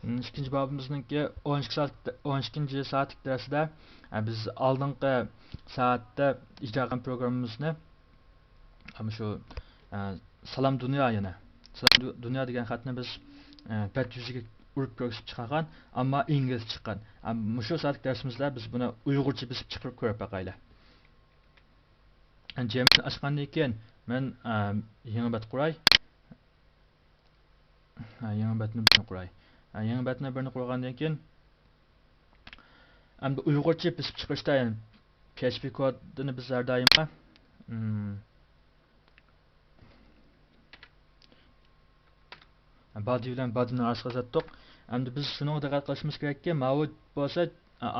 İkinci babımızningki 12 saatlik dersida biz oldingi soatda ijro qilgan programmamizni ama shu Salam Dünya yana. Salam Dünya degan xatni biz bet yuziga urib ko'rsatib chiqargan, ammo ingliz chiqqan. Shu soatlik darsimizda biz buni Uyg'urcha bisib chiqarib ko'rib baqaylik. Jamni ochgandan keyin men yangi bet quray. Yangi betni birini quray. Yangi betni birini qo'ygandan keyin endi Uyg'urcha bisib chiqishda yani PHP kodini biz har doim body bilan bodyni orasiga yozatdik. Endi biz shunga diqqat qilishimiz kerakki, mavjud bo'lsa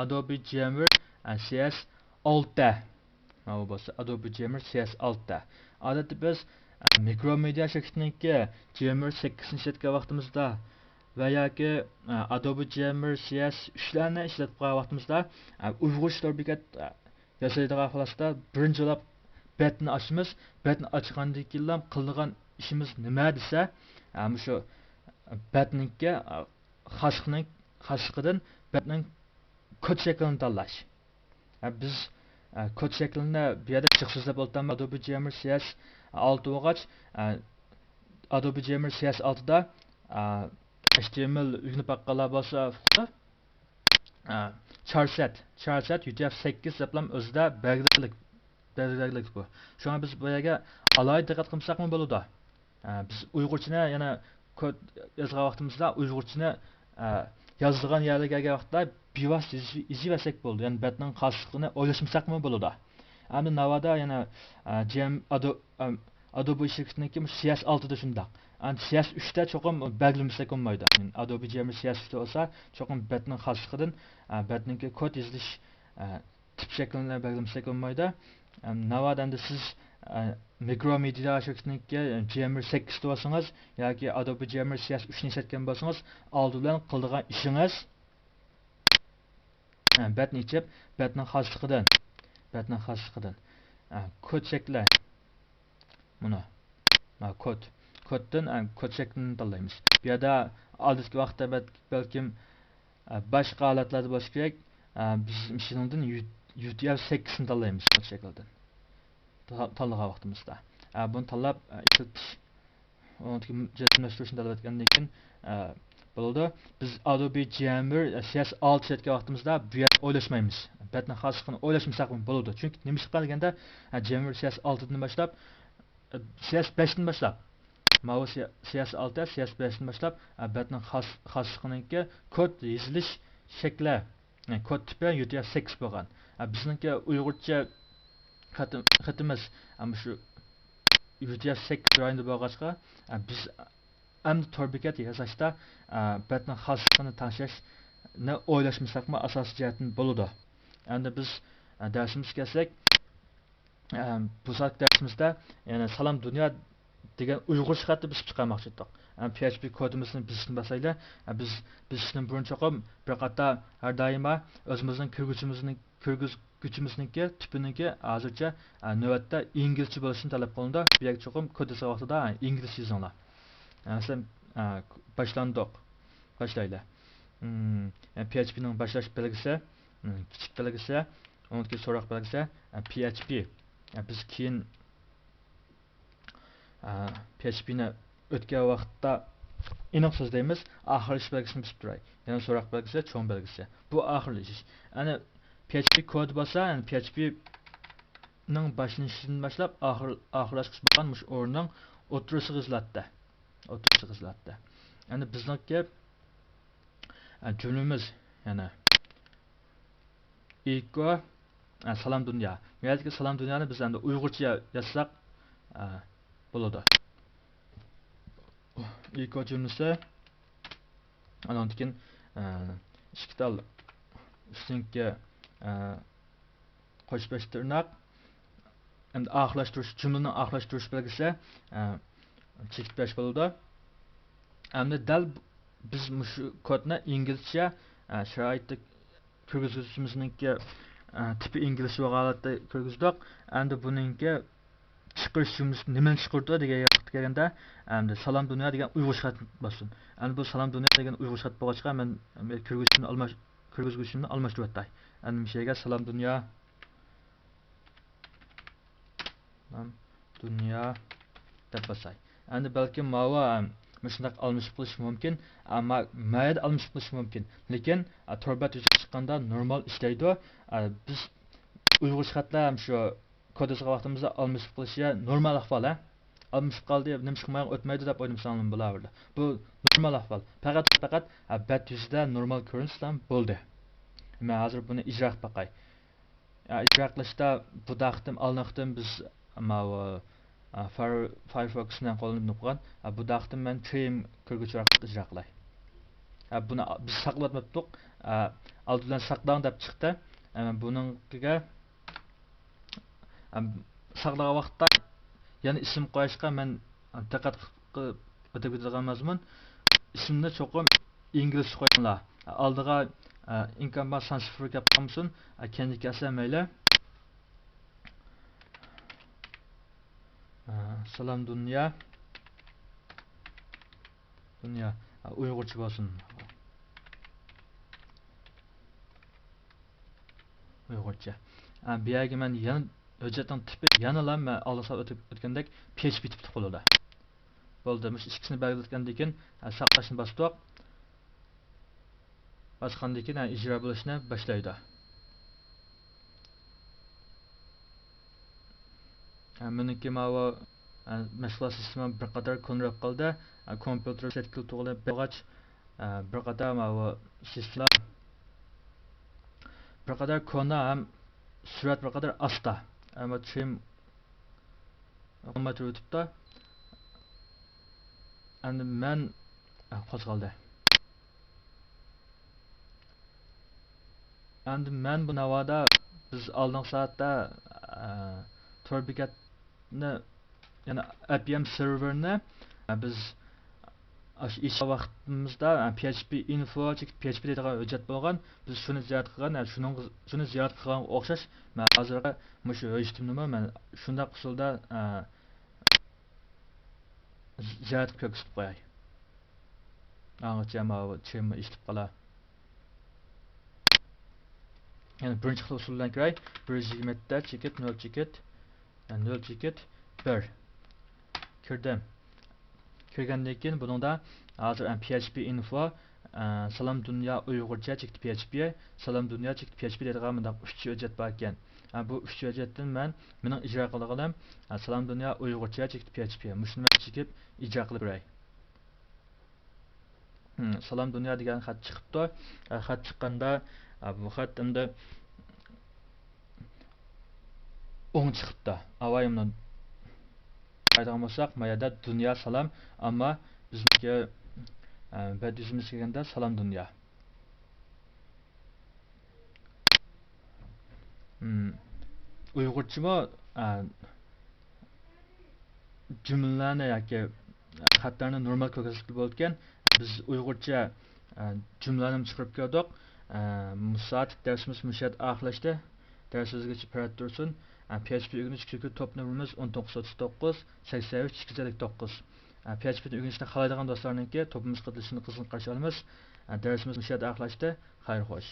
Adobe Jammer CS6 mavjud bo'lsa Adobe Jammer CS6. Odatda biz Micromedia shirkatiniki Jammer 8 ni ishlatgan vaqtimizda va yoki Adobe Jammer CS3 larni ishlatib qo'ygan vaqtimizda Uyg'ur store bekat yasaydigan xohlasda birinchi bo'lib betni ochamiz. Betni ochgandan keyin qiladigan ishimiz nima desa, shu betninki xashiqidan betning kod shaklini tanlash. Biz kod shaklini bu yerda chiq so'zlab o'tamiz. Adobe Jammer CS6 bo'lgach, Adobe Jammer CS6 da HTML yükünü baqqanlar bo'lsa, charset UTF-8 deblam o'zida belgilik bu. Shuna biz bu yerga alohida diqqat qilsakmi bo'ladi. Biz Uyg'urchani yana kod yozgan vaqtimizda Uyg'urchani yozilgan yerga kelgan vaqtda bevos iziversak bo'ldi. Ya'ni betning xosligini o'ylashmasakmi bo'ladi. Endi navada yana Adobe shirkatiniki CS6 da shundaq. CS3'te çokum belgilmişsek olmaydı. Yani Adobe Jammer CS3'te olsa çokum betning xosligidan betninki kod yazilish tip shaklini belgilmişsek olmaydı. Navada endi siz Micromedia shirkatiniki Jammer 8 olsangiz yoki Adobe Jammer CS3 ni ishlatgan bo'lsangiz, oldi bilan qiladigan ishingiz betni ichib, betning xosligidan kod shakli mana koddan kod shaklini tanlaymiz. Bu yerda oldingi vaqtda balkim boshqa holatlarda bo'lishi kerak. Biz shundan UTF-8 ni tanlaymiz kod shaklidan. Tanlagan vaqtimizda. Buni tanlab ishlatish jetmashtirishni talab etgandan keyin bo'ladi. Biz Adobe Jammer CS6 ishlatgan vaqtimizda bu yerda o'ylashmaymiz. Betni xosligini o'ylashmasak bo'ladi. Chunki nima ish qilganda Jammer CS6 dan boshlab CS5 dan boshlab CS6 CS5 dan boshlab betning xosliginiki kod yozilish shakli, yani kod tipi UTF-8 bo'lgan. Bizningki Uyg'urcha xatimiz shu UTF-8 rayonida bo'lg'achqa biz endi torbekat yasashda betning xosligini tanlashni o'ylashmasakmi asosiy jihatdan bo'ladi. Endi biz darsimizga kelsak, bu soat darsimizda yana Salam Dünya degan Uyg'ur xatni biz chiqarmoqchi edik. PHP kodimizni bizning basayla biz shundan burun cho'qim bir qator har doimo o'zimizning kirgizuvchimizniki tipiniki hozircha navbatda inglizcha bo'lishini talab qilindi. Bu yerga cho'qim kod yozgan vaqtida ingliz yozinglar. Sen boshlaylik. PHP ning boshlash belgisi, kichik belgisi, undan keyin so'roq belgisi, PHP. Biz keyin PHP ni o'tgan vaqtda aniq so'zlaymiz, oxirlash belgisini bisib turay. Yana so'roq belgisi, cho'ng belgisi. Bu oxirlash. Ana PHP kod bo'lsa, PHP ning boshlanishdan boshlab oxirlashgacha bo'lgan mush o'rnining o'tirishini izlatdi. Endi bizningki jumlamiz yana Eko Salam Dünya. Bu yerdagi Salam Dünyani biz endi Uyg'urcha yozsak bo'ladi. Eko jumlasi andan keyin ishqital üstünki qo'shbash tirnoq endi oxirlashtirish jumlaning oxirlashtirish belgisi chekit berish bo'ladi. Endi dal biz shu kodni inglizcha sharoitda kirgizuvchimizning tipi inglizcha holatda kirgizdik. Endi buningki chiqarish jumlasi nimani chiqardi degan yoqqa kelganda endi salom dunyo degan uyg'ur xat bo'lsin. Endi bu salom dunyo degan uyg'ur xat bo'lgachqa men kirgizguchimni almashtiryapti. Endi bu yerga salom dunyo deb bosay. Endi balki mava shunday almashib qilish mumkin, ammo mayda almashib qilish mumkin. Lekin torbat yuzaga chiqqanda normal ishlaydi. Biz uyg'ur xatlar ham shu kodasiga vaqtimizda almashib qilishga normal ahvol. Almashib qoldi, nima chiqmay o'tmaydi deb o'ylamsam bo'lardi. Bu normal ahvol. Faqat bat yuzida normal ko'rinsam bo'ldi. Men hozir buni ijro qilib baqay. Ijro qilishda bu daqtim alnaqdim biz Firefox bilan qo'llanib qo'ygan. Bu daqtim men trim kirguchiroq ijro qilay. Buni biz saqlatmadik. Oldidan saqlang deb chiqdi. Buningga saqlagan vaqtda yana ism qo'yishga men diqqat qilib o'tib ketadigan mazmun ismni cho'qim ingliz qo'yinglar. Oldiga income transfer deb qo'ysin, kendi kelsa mayli. Salom dunyo uyg'urcha bo'lsin. Uyg'urcha. Bu yerga men yana hujjatning tipi yana men oldinga o'tgandek PHP tipli qo'lida. Bo'ldi, mush ikkisini belgilatgandan keyin saqlashni bosdik. Bosgandan keyin ijro bo'lishni boshlaydi. Meniki mava mashg'ulot sistemi bir qadar ko'nrab qoldi. Kompyuter shatkil to'g'rilib bo'lgach bir qadar mava sistemlar bir qadar kona ham surat bir qadar asta. Ammo trim olmay turibdi. Endi men qo'zg'aldi. Endi men bu navoda biz oldingi soatda tor bekatni yana APM serverni biz ish vaqtimizda PHP info PHP deydigan hujjat bo'lgan. Biz shuni ziyorat qilgan, shuni ziyorat qilgan o'xshash. Men hozirga mushu hujjatimni men shunday usulda ziyorat qilib ko'rsatib qo'yay. Angacha chemni ishlab qolar. Yani birinchi xil usuldan kiray. 120 da chekit 0 chekit 0 chekit 1 kirdim. Kirgandan keyin buningda hozir PHP info salom dunyo uyg'urcha chekit PHP salom dunyo chekit PHP deydigan bunday 3 hujjat bor ekan. Bu 3 hujjatdan mening ijro qilganim salom dunyo uyg'urcha chekit PHP. Mushuni chekib ijro qilib beray. Salom dunyo degan xat chiqibdi. Xat chiqqanda bu xat endi o'ng chiqibdi. Avayimni aytgan bo'lsak, mayada dunyo salom, ammo bizniki bet yuzimiz kelganda salom dunyo. Uyg'urchami jumlalarni yoki xatlarni normal ko'rsatib bo'lgan. Biz uyg'urcha jumlalarni chiqarib ko'rdik. Musaat dersimiz mushat oxirlashdi. Darsizgacha parat tursin. PHP o'rganish kerak top nomerimiz 1939 83 259. PHP'ni o'rganishni xohlaydigan do'stlarningki topimiz qatnashishini qizg'in qarshi olamiz. Darsimiz mushat oxirlashdi. Xayr xo'sh.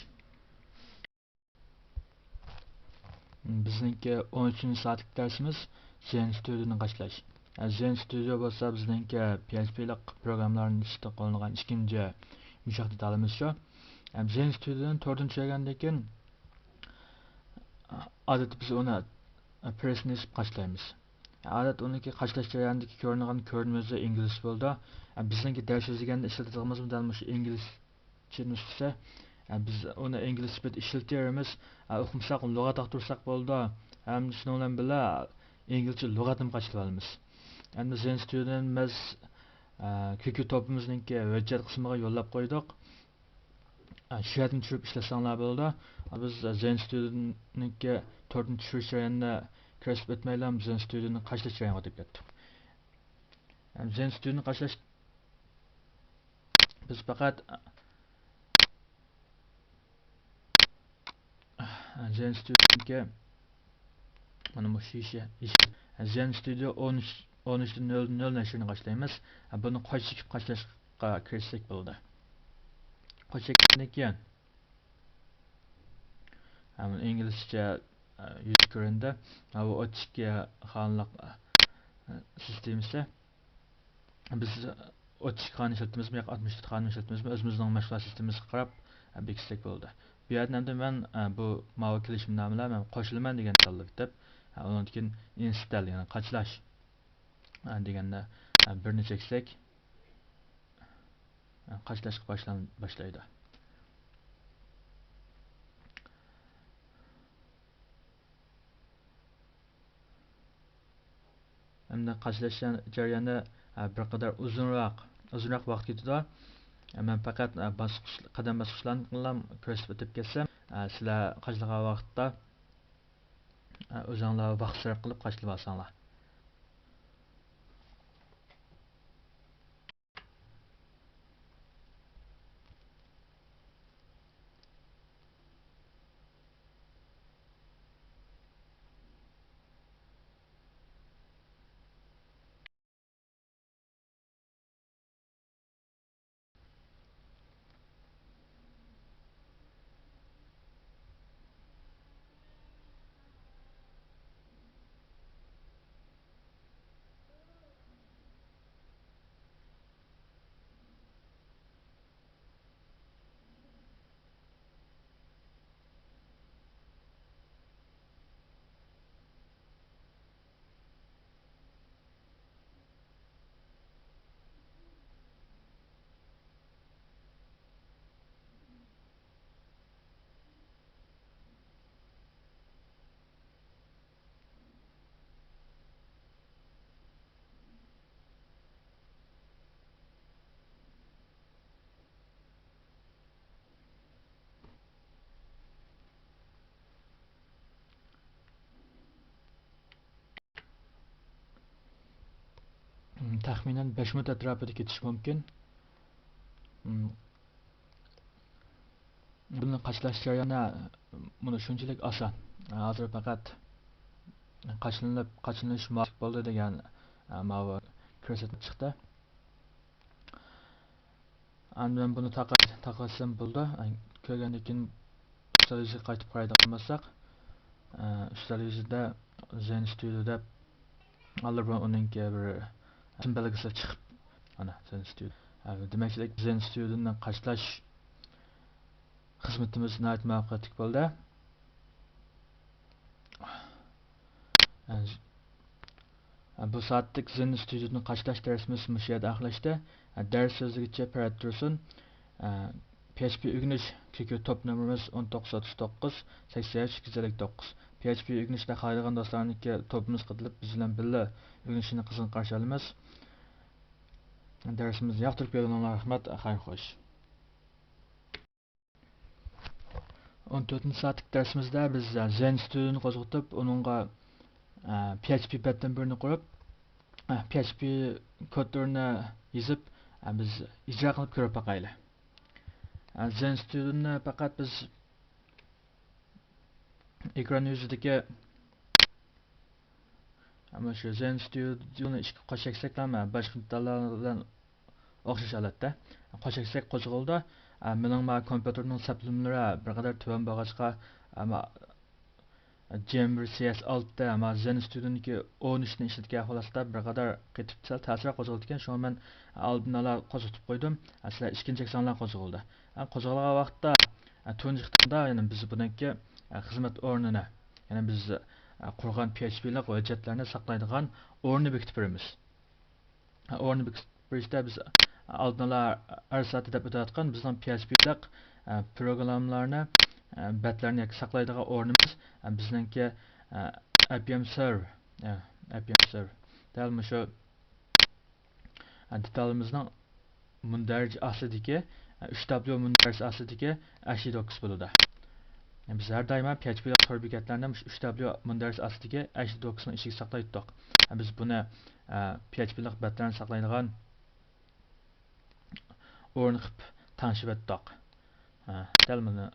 Bizningki 13-soatlik darsimiz Zen Studio'ni boshlash. Zen Studio bo'lsa bizningki PHP'lik programmalarni ishda qo'llangan ikkinchi mushaqqat ta'limimiz shu. Zen Studio'ni 4-o'rgangandan keyin odatda biz uni pressni boshlaymiz. Odat uniki qashlash jarayonidagi ko'ringan ko'rinmasi ingliz bo'ldi. Bizningki dars yozganda ishlatadiganimiz mush inglizcha nusxa. Biz uni ingliz deb ishlatamiz. O'qimsaq lug'at tursak bo'ldi. Ham shundan bilan birga inglizcha lug'atni qashlab olamiz. Endi Zen Studio'dan biz QQ topimizningki hujjat qismiga yo'llab qo'ydik. Shu yerdan tushirib ishlasanglar bo'ldi. Biz Zen Studio'ningki 4-tushirish jarayonini kirib o'tmaylar, Zen Studio'ni qashlash jarayoniga o'tib ketdik. Zen Studio'ni qashlash biz faqat Zen Studio'ningki mana bu shisha Zen Studio 13:00 nashrini boshlaymiz. Buni qo'shib qashlashga kirishsak bo'ldi. Qo'shgandan keyin inglizcha yuz ko'rindi. Bu ochishga xonliq sistemasi. Biz ochish xon ishlatmizmi yoki 64 xon ishlatmizmi o'zimizning mashg'ulot sistemamizga qarab bekitsak bo'ldi. Bu yerdan men bu ma'lum kelishimnomalar men qo'shilaman degan tanlab deb undan keyin install ya'ni qachlash deganda birini cheksak qachlashga boshlaydi. Endi qachlash jarayoni bir qadar uzunroq vaqt ketadi. Men faqat qadam bosqichlarini ko'rsatib o'tib ketsam, sizlar qachlagan vaqtda o'zinglar vaqt sarf qilib qachlab olsanglar. Taxminan 5 minut atrofida ketish mumkin. Buni qachlash jarayoni buni shunchalik oson. Hozir faqat qachlanish muvaffaq bo'ldi degan ma'lum ko'rsatma chiqdi. Men buni taqasam bo'ldi. Ko'rgandan keyin ustal yuziga qaytib qaraydigan bo'lsak, ustal yuzida Zen Studio deb albatta uning bir isim belgisi chiqib, ana Zen Studio. Demaklik Zen Studio'dan qachlash xizmatimiz nihoyat muvaffaqiyatli bo'ldi. Bu soatlik Zen Studio'dan qachlash darsimiz shu yerda oxirlashdi. Dars so'zligicha parad tursin. PHP o'rganish top nomerimiz 1939 83 259. PHP o'rganishda xohlagan do'stlarniki topimiz qilib biz bilan birga o'rganishni qizg'in qarshi olamiz. Darsimizni yoqtirib ko'rganlarga rahmat, xayr xo'sh. 14-soatlik darsimizda biz Zen Studio'ni qo'zg'atib, uningga PHP pattern birini qurib, PHP kodlarini yozib, biz ijro qilib ko'rib boqaylik. Zen Studio'ni faqat biz ekran yuzidagi ama shu Zen Studio'ni ishga qo'shsak ham boshqa detallar bilan o'xshash holatda. Qo'shsak qo'zg'aldi. Mening kompyuterning saplimlari bir qadar tuvan bo'lg'achqa Jammer CS6 da ama Zen Studio'niki 13 ni ishlatgan holatda bir qadar ketib ta'sir qo'zg'aldi ekan. Shuni men oldinala qo'zg'atib qo'ydim. Sizlar ikkinchi ekranlar qo'zg'aldi. Qo'zg'algan vaqtda tunji xitimda ya'ni biz buniki xizmat o'rnini, ya'ni biz qurgan PHP'lik hujjatlarni saqlaydigan o'rni bekitib beramiz. O'rni bekitib berishda biz oldinala arsati deb o'tayotgan bizning PHP'lik programmalarni batlarni saqlaydigan o'rnimiz bizningki APM server. APM server. Dal shu detalimizning mundarij ostidagi 3W mundarij ostidagi h9 bo'ladi. Biz her daima PHP tor bekatlarni 3W mundarij ostidagi h9 ni ichiga saqlaydik. Biz buni PHP'lik batlarni saqlaydigan o'rin qilib tanishib etdik.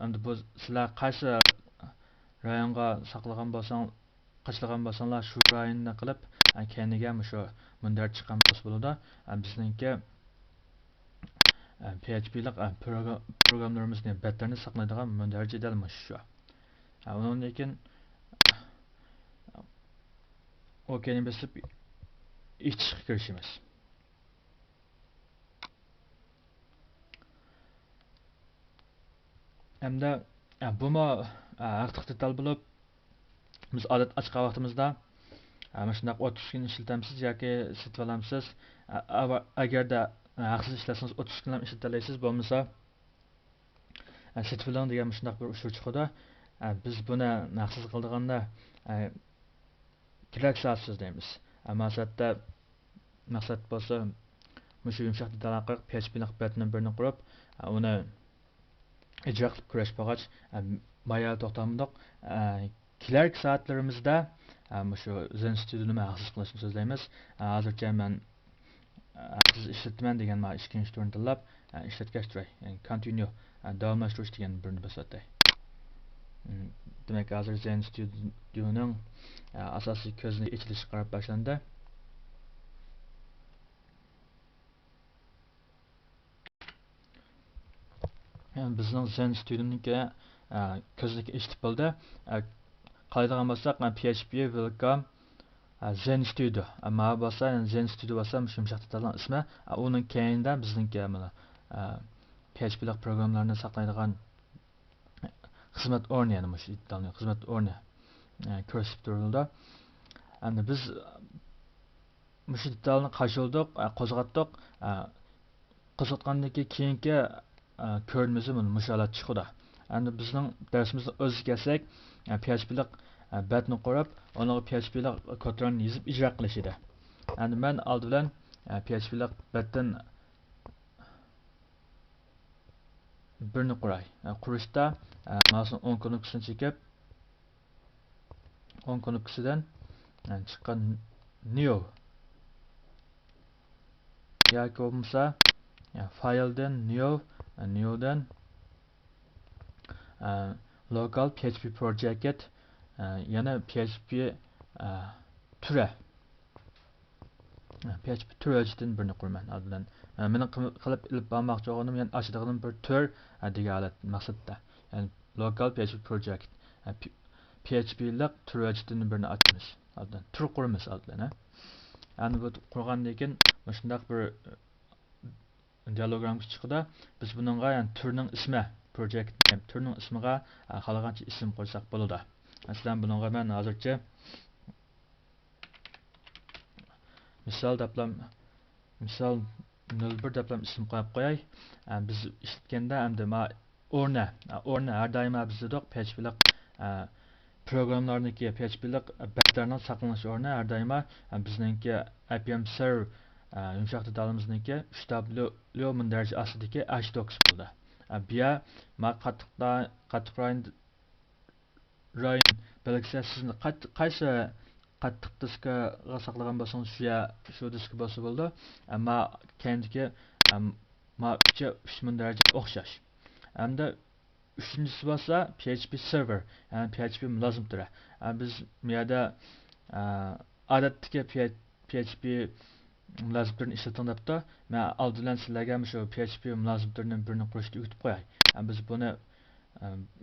Endi bu sizlar qaysi rayonga saqlagan bo'lsang qachligan bo'lsanglar shu rayonni qilib kendiga shu mundar chiqqan bo'lsa bo'ladi. Bizningki PHP'lik programlarimizni betlarni saqlaydigan mundar jadalmish shu. Undan keyin OK'ni besib ishga kirishimiz. Hamda bumi aqtiq detal bo'lib biz odat ochgan vaqtimizda mana shunday 30 kun ishlatamiz yoki sotib olamsiz. Agarda haqsiz ishlasangiz 30 kun ham ishlatalaysiz, bo'lmasa sotib oling degan shunday bir usul chiqadi. Biz buni haqsiz qildiganda kerak soatsiz deymiz. Maqsad bo'lsa mushu yumshoq detal qilib PHP'lik betning birini qurib, uni ijro qilib kurash bo'lgach, mayal to'xtamdiq. Kerak soatlarimizda mushu Zen Studio'ni haqsiz qilishni so'zlaymiz. Hozircha men haqsiz ishlatman degan ikkinchi turni tanlab ishlatgach turay. Ya'ni continue davomlashtirish degan birini bosatay. Demak, hozir Zen Studio'ning asosiy ko'zini ochilishi qarab boshlandi. Bizning Zen Studio'ningki ko'zlik eshitib bo'ldi. Qaydigan bo'lsak, PHP welcome Zen Studio. Amma bo'lsa Zen Studio bo'lsa yumshoq detalning ismi. Uning keyinda bizningki mana PHP'lik programlarni saqlaydigan xizmat o'rni, ya'ni mush detalning xizmat o'rni ko'rsatib turildi. Endi biz mush detalni qo'shildik, qo'zg'atdik. Qo'zg'atgandan keyingi ko'rinmasi mana mush holat chiqdi. Endi bizning darsimizni o'ziga kelsak, PHP'lik betni qurib, uni PHP'lik kodlarni yozib ijro qilish edi. Endi men oldi bilan PHP'lik betdan birini quray. Qurishda mana 10 konneksiyani chekib, 10 konneksiyadan chiqqan new yoki bo'lmasa filedan newdan local PHP project yana PHP türe PHP türüden birini qurman adlan. Meni qilib ilib bormoqchi bo'lganim, ya'ni ochadigan bir tür degan holat maqsadda. Ya'ni local PHP project PHP'lik türüden birini ochamiz adlan. Tur quramiz adlan. Endi bu qurgandan keyin shunday bir dialogram chiqdi. Biz buningga ya'ni turning ismi project name turning ismiga xohlagancha ism qo'ysak bo'ladi. Masalan, buningga men hozircha misol 01 deb ism qo'yib qo'yay. Biz ishlatganda endi o'rni har doim biz dedik PHP'lik programlarniki PHP'lik betlarning saqlanish o'rni har doim bizningki IPM server yumshoq detalimizniki 3W darajasi ostidagi H-docs bo'ldi. Bu yer qattiq rayon belgisi sizni qaysi qattiq diskga saqlagan bo'lsangiz shu diskga bo'lsa bo'ldi. Ammo kendiki 3000 daraja o'xshash. Hamda uchinchisi bo'lsa PHP server, ya'ni PHP mulozimdir. Biz bu yerda odatdagi PHP mulozimlarni ishlating debdi. Men oldindan sizlarga shu PHP mulozimlarning birini qurishni o'rgatib qo'yay. Biz buni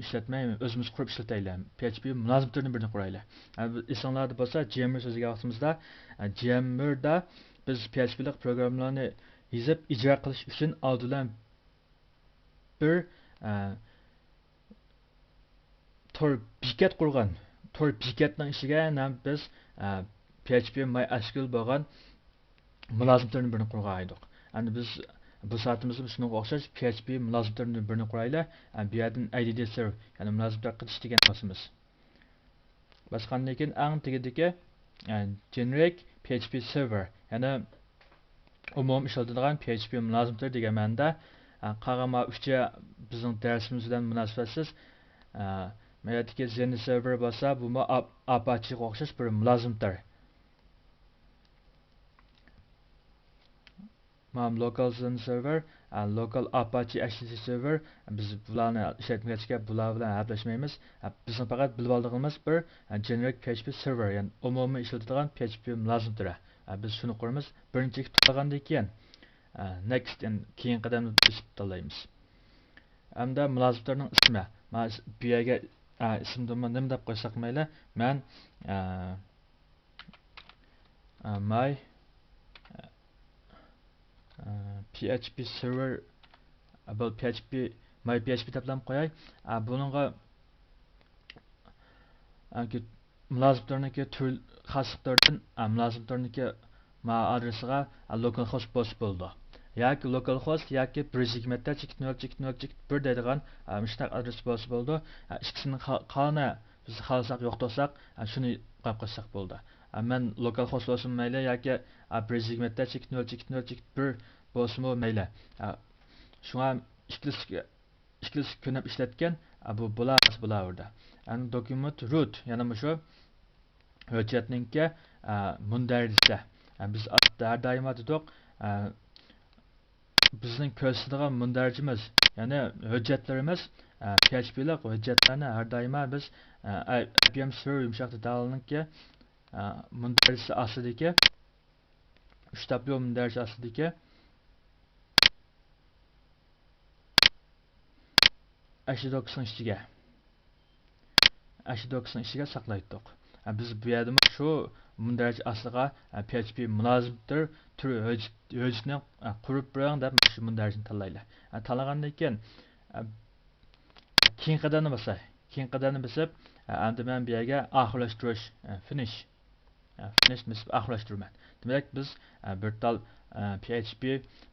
ishlatmay o'zimiz qurib ishlataylik. PHP mulozimlarning birini quraylik. Esinglarda bo'lsa, Jammer so'ziga vaqtimizda Jammerda biz PHP'lik programlarni yozib ijro qilish uchun oldindan bir tor bekat qurgan. Tor bekatning ichiga ham biz PHP MySQL bo'lgan mulozimlarning birini qurgan edik. Endi biz bu soatimizda shunga o'xshash PHP mulozimlarning birini quraylik. Bu yerdan IDD server, ya'ni mulozimlar qilish degan bo'lsamiz. Boshqandan keyin eng tagidagi generic PHP server, ya'ni umum ishlatiladigan PHP mulozimlar degan ma'noda qag'ama uchta bizning darsimiz bilan munosabatsiz mayadagi Zen server bo'lsa, bu Apache'ga o'xshash bir mulozimdir. Local Zen server local Apache HTTP server biz bularni ishlatmagachga bular bilan gaplashmaymiz. Bizning faqat bilib oldig'imiz bir generic PHP server, ya'ni umumiy ishlatiladigan PHP mulozimdir. Biz shuni quramiz. Birinchi tutgandan keyin next and keyin qadamni bosib tanlaymiz. Hamda mulozimlarning ismi. Men bu yerga ismni nima deb qo'ysak mayli. Men my PHP server about PHP my PHP deb qo'yay. Buningga mulozimlarniki tür xosliklardan mulozimlarniki ma adresiga localhost bosib bo'ldi. Yoki localhost yoki 1.0.0.0.1 deydigan mushtaq adres bosib bo'ldi. Ikkisini qani biz xohlasak yo'qtirsak shuni qo'yib qo'ysak bo'ldi. Men localhost bo'lsin mayli yoki 1.0.0.0.1 bo'lsinmi mayli. Shunga ikkilisi ko'nab ishlatgan bu bularida. Yani document root yani şu hujjatninki mundarijda. Biz har doim dedik bizning ko'rsatadigan mundarijimiz, ya'ni hujjatlarimiz PHP'lik hujjatlarni har doim biz IPM server yumshoq detalninki mundarijasi ostidagi 3 tablo mundarijasi ostidagi H90 ichiga saqlaydik. Biz bu yerda shu mundarij asliga PHP mulozimdir turi hujjatni qurib bering deb shu mundarijni tanlaylik. Tanlagandan keyin keyin qadamni bosib, endi men bu yerga oxirlashtirish finish nisbi oxirlashtirman. Demak biz bir tal PHP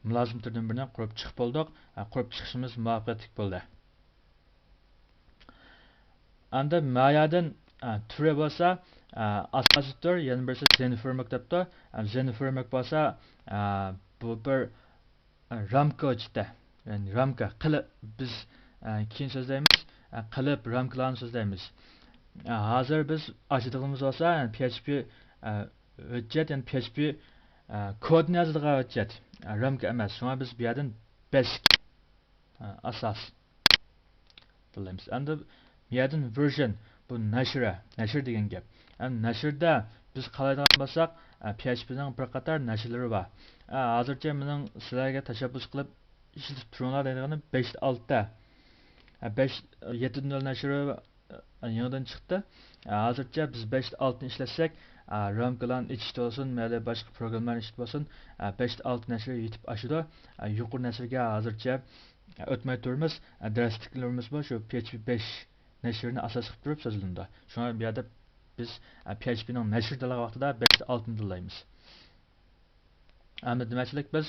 mulozimlardan birini qurib chiqib bo'ldik. Qurib chiqishimiz muvaffaqiyatli bo'ldi. Endi mayadan türe bo'lsa asosiy yana birisi Zenframework debdi. Zenframework bo'lsa bu bir ramka ichida, ya'ni ramka qilib biz keyin so'zlaymiz, qilib ramkalarni so'zlaymiz. Hozir biz ochadiganimiz bo'lsa PHP hujjat, ya'ni PHP kodni yozadigan hujjat, ramka emas. Shunga biz bu yerdan basic asos tanlaymiz. Endi bu yerdan version bu nashr degan gap. Nashrda biz qalaydigan bo'lsak PHPning bir qator nashrlari bor. Hozircha mening sizlarga tashabbus qilib ishlatib turinglar deydigani 5.6 ta 7.0 nashri yangidan chiqdi. Hozircha biz 5.6 ni ishlatsak ramkalarni ichishda bo'lsin, mayli boshqa programmalarni ichishda bo'lsin 5.6 nashri yetib oshadi. Yuqori nashrga hozircha o'tmay turamiz. Darsliklarimiz bor, shu PHP 5 nashrini asos qilib turib so'zilindi. Shunga bu yerda biz PHPning nashr talabi vaqtida 5.6 ni tanlaymiz. Endi demakchilik biz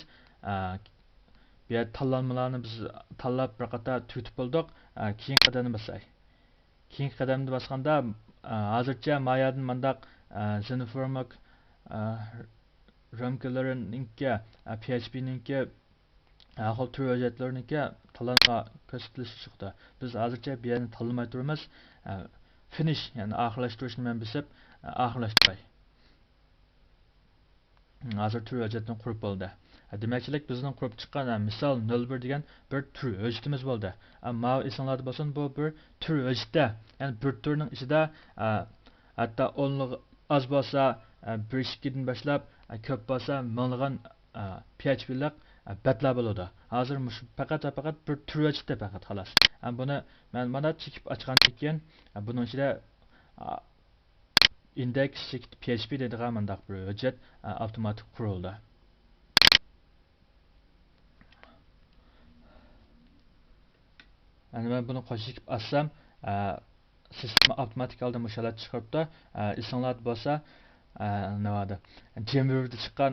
bu yerda tanlanmalarni biz tanlab bir qator tutib bo'ldik. Keyin qadamni bosay. Keyin qadamni bosganda hozircha mayadan mandaq Zenframework ramkalarininki PHPninki ahol tür hujjatlarniki tanlanma ko'rsatilishi chiqdi. Biz hozircha bu yerni tanlamay turamiz. Finish ya'ni oxirlashtirishni men bisib oxirlashtiray. Hozir tür hujjatni qurib bo'ldi. Demakchilik bizning qurib chiqqan misol 01 degan bir tür hujjatimiz bo'ldi. Ammo esinglarda bo'lsin, bu bir tür hujjatda, ya'ni bir turning ichida hatto o'nliq az bo'lsa 1-2 dan boshlab ko'p bo'lsa minglagan PHP'lik batlar bo'ladi. Hozir faqat bir tür hujjatda faqat xolos. Buni men mana chekib ochgandan keyin buning ichida index PHP deydigan mandaq bir hujjat avtomatik qurildi. Yani ben bunu qo'shib assam sistema avtomatik holda mushalat chiqaribdi. Esinglarda bo'lsa nima Jamver'da chiqqan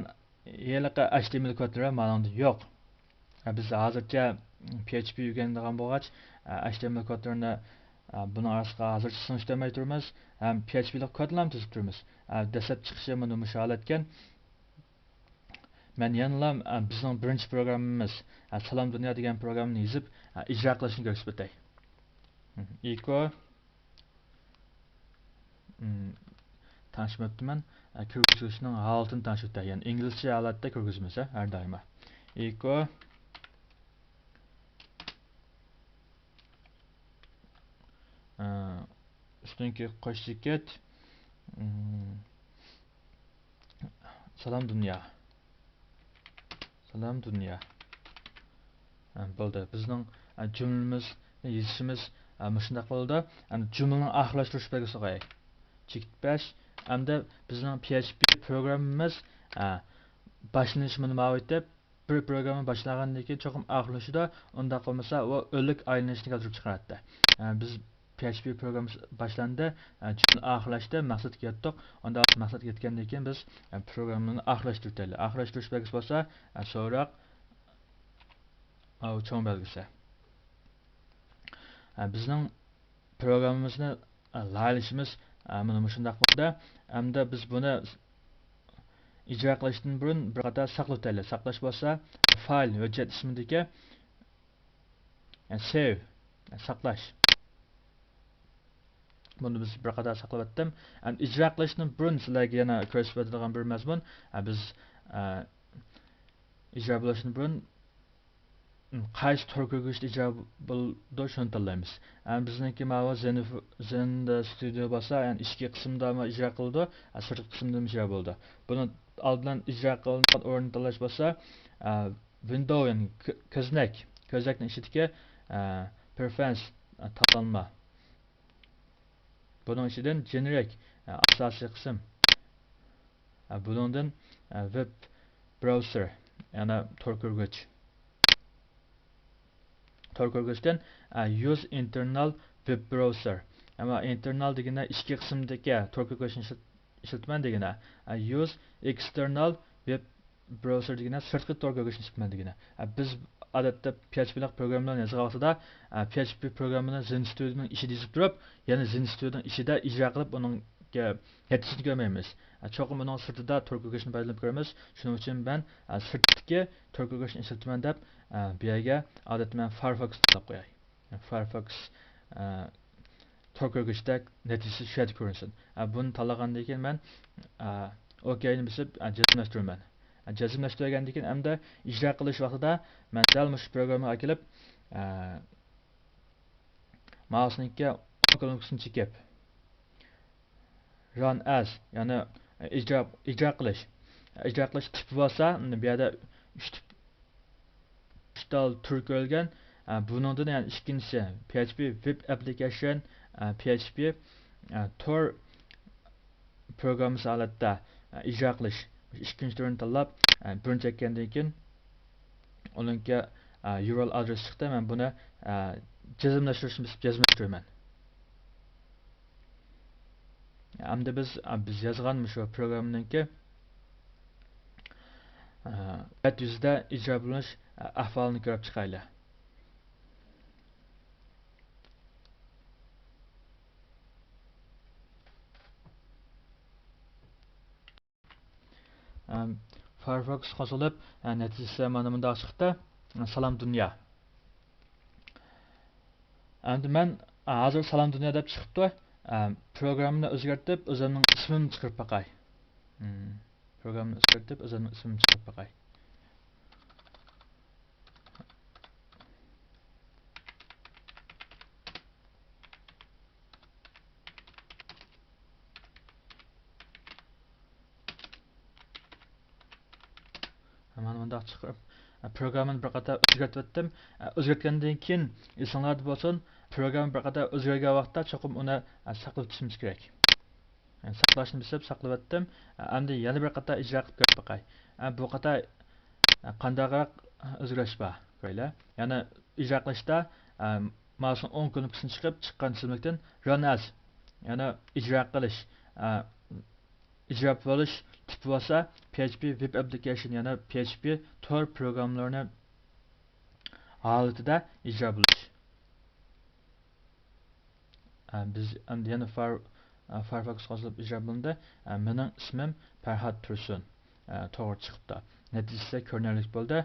yiliqi HTML kodlari ma'lumda yo'q. Biz hozircha PHP o'rganadigan bo'lgach HTML kodlarini buning orasiga hozircha sinishtirmay turamiz. Ham PHP'lik kodlarni tuzib turamiz. Dastlab chiqishi buni mushalatgan. Men yana bizning birinchi programmamiz Salom Dunyo degan programni yozib ijro qilishni ko'rsatib o'tay. Eco tanishmabman. Kirgizishning holatini tanishib o'tay. Ya'ni inglizcha holatda kirgizmasa har doim. Eco üstünki qo'shdiket salom dunyo. Salam dunyo. Bo'ldi. Bizning jumlamiz, yozishimiz shunday bo'ldi. Jumlaning oxirlashtirish belgisi qo'yay. Chekit 5. Hamda bizning PHP programmamiz boshlanishi ma'lumoti bir programma boshlagandan keyin cho'qim oxirlashida unda qolmasa u o'lik aylanishni keltirib chiqaradi. Biz PHP programmamiz boshlandi, jumla oxirlashdi, maqsadga yetdik. Unda maqsadga yetgandan keyin biz programmani oxirlashtirdik. Oxirlashtirish belgisi bo'lsa, so'roq cho'ng belgisi. Bizning programmamizni layihamiz mana shunday bo'ldi. Hamda biz buni ijro qilishdan burun bir qator saqlaymiz. Saqlash bo'lsa, fayl hujjat ismidagi save saqlash. Buni biz bir qator saqlab etdim. Ijro qilishdan burun sizlarga yana ko'rsatadigan bir mazmun. Biz ijro bo'lishdan burun qaysi tur ko'rgishda ijro bo'ldi shuni tanlaymiz. Bizniki mana Zen Studio bo'lsa, ya'ni ichki qismda ijro qildi, sirtqi qismda ijro bo'ldi. Buni oldin ijro qilingan o'rinni tanlash bo'lsa, window ya'ni ko'zakning ichidagi preference tanlanma. Buning ichidan generic asosiy qism. Buningdan web browser ya'ni tor ko'rgich. Tor ko'rgichdan use internal web browser. Ama internal deganda ichki qismdagi tor ko'rgichni ishlatman deganda, use external web browser deganda sirtqi tor ko'rgichni ishlatman deganda. Biz odatda PHP programmalarni yozgan vaqtida PHP programmani Zen Studio'ning ichida yozib turib, yana Zen Studio'ning ichida ijro qilib uningga natijasini ko'rmaymiz. Cho'qim uning sirtida tor ko'rgichni foydalanib ko'ramiz. Shuning uchun men sirtdagi tor ko'rgichni ishlatman deb bu yerga odatda men Firefox deb qo'yay. Firefox tor ko'rgichda natijasi shu yerda ko'rinsin. Buni tanlagandan keyin men OK'ni bosib jazmlashtiraman. Jazmlashtirgandan keyin hamda ijro qilish vaqtida men dal shu programmaga kelib mouse'ningga o'ng chekib run as ya'ni ijro qilish tipi bo'lsa, bu yerda 3 tur ko'rilgan. Buningdan yani ikkinchisi PHP web application, PHP tor programmasi holatda ijro qilish. Ikkinchi turini tanlab, birini chekkandan keyin uningga URL adres chiqdi. Men buni jazmlashtiraman. Hamda biz yozgan shu programmningki web yuzida ijro bo'linish ahvolini ko'rib chiqaylik. Firefox qo'shilib, natijasi mana bunday chiqdi. Salom dunyo. Endi men hozir salom dunyo deb chiqibdi. Programni o'zgartirib, o'zimning ismimni chiqarib boqay. Programni o'zgartirib, o'zimning ismimni chiqarib boqay. Mana bunday chiqib, programni bir qator o'zgartirib etdim. O'zgartgandan keyin esinglarda bo'lsin, program bir qator o'zgargan vaqtda cho'qim uni saqlab tutishimiz kerak. Yani saqlashni bilib saqlab etdim. Endi yana bir qator ijro qilib ko'rib boqay. Bu qator qandayroq o'zgarish bor, ko'ringlar. Ya'ni ijro qilishda mouse'ning o'ng knopkasini chiqqan tizimlikdan run as, ya'ni ijro qilish, ijro bo'lish tipi bo'lsa PHP web application, ya'ni PHP tor programlarni holatida ijro bo'lish. Biz endi yana Firefox qo'shilib ijro bo'ldi. Mening ismim Farhod Tursun. To'g'ri chiqibdi. Natijasi ko'rinarli bo'ldi.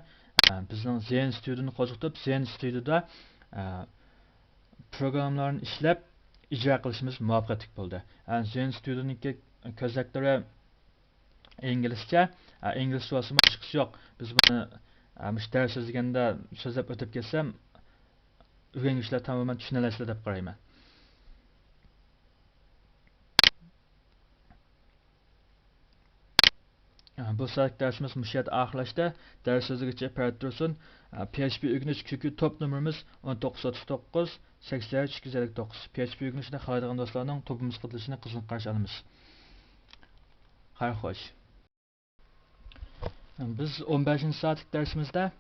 Bizning Zen Studio'ni qo'shitib, Zen Studio'da programlarni ishlab ijro qilishimiz muvaffaqiyatli bo'ldi. Zen Studio'ning ko'zaklari inglizcha, inglizcha bo'lsa chiqish yo'q. Biz buni dars so'zlaganda so'zlab o'tib ketsam, o'rganuvchilar tamoman tushunarli deb qarayman. bu saat dersimiz müşahit ahlaştı. Ders sözügeçe pertursun. PHP ögünüş kökü top numarımız 1939 83 259. PHP ögünüşünde xalaydigan dostlarning topumuz qatılışını qızgın qarşı alamiz. Xayr xoş. Biz 15. saatlik dersimizde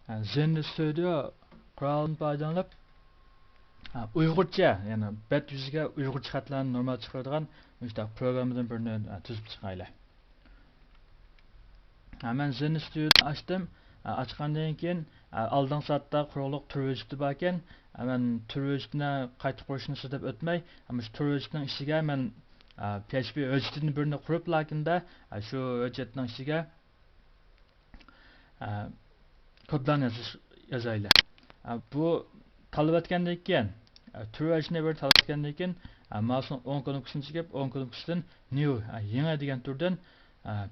Zen Studio kuralını paydalanıp Uygurca, yani bet yüzüge Uygurca xatlarını normal çıkardıgan işte programımızın birini tüzüp çıkayla. Ben Zen Studio'yu açtım. Açqandan keyin aldığın saatda kuruluq tur vücudu barken, ben tur vücuduna qayta qurishni sizlab o'tmay, ama şu tur vücuduning ishiga men PHP vücudini birini qurib, lakinde şu vücudning ishiga kodlarni yozayli. Bu talab etgandan keyin tur vücudini bir talab etgandan keyin mouse'ning o'ng knopkasini chekib, o'ng knopkasidan new yangi degan turdan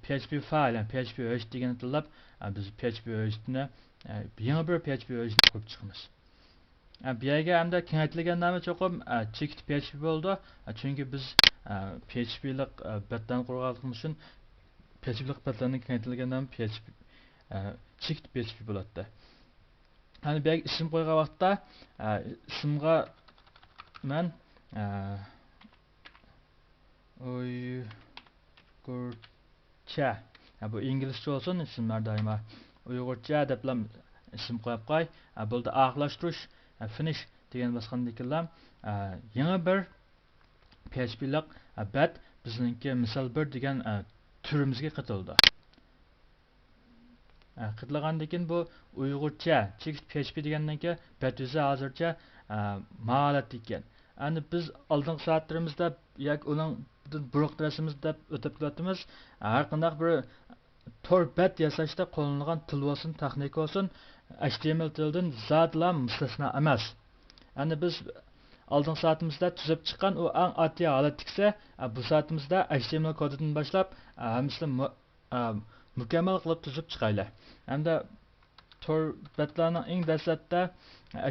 PHP file, yani PHP vücut degani tanlab, biz PHP vücudini yangi bir PHP vücudini qurib chiqamiz. Bu yerga hamda kengaytirilgan nomi cho'qim checked PHP bo'ldi. Chunki biz PHP'lik betdan qurganligimiz uchun PHP'lik betlarning kengaytirilgan nomi PHP checked PHP bo'ladi. Hani bu yerga ism qo'ygan vaqtda ismga men Uygurcha, bu inglizcha olsun, isimler daima Uygurcha deb isim qo'yib qo'y. Bo'ldi oxirlashtirish, finish degan basqandan keyin yangi bir PHP'lik bet bizningki misol 1 degan turimizga qitildi. Qitilgandan keyin bu Uygurcha checked PHP degandan keyin bet yuzi hozircha ma'lumot ekan. Endi biz oldingi soatlarimizda yoki uning buruq darsimiz deb o'tib ketyapmiz. Har qanday bir tor bet yasashda qo'llanilgan til bo'lsin, texnika bo'lsin, HTML tildan zotla mustasno emas. Endi biz oldingi soatimizda tuzib chiqqan u eng oddiy holatdiksa, bu soatimizda HTML kodidan boshlab hammasini mukammal qilib tuzib chiqaylik. Hamda tor betlarning eng dastlabda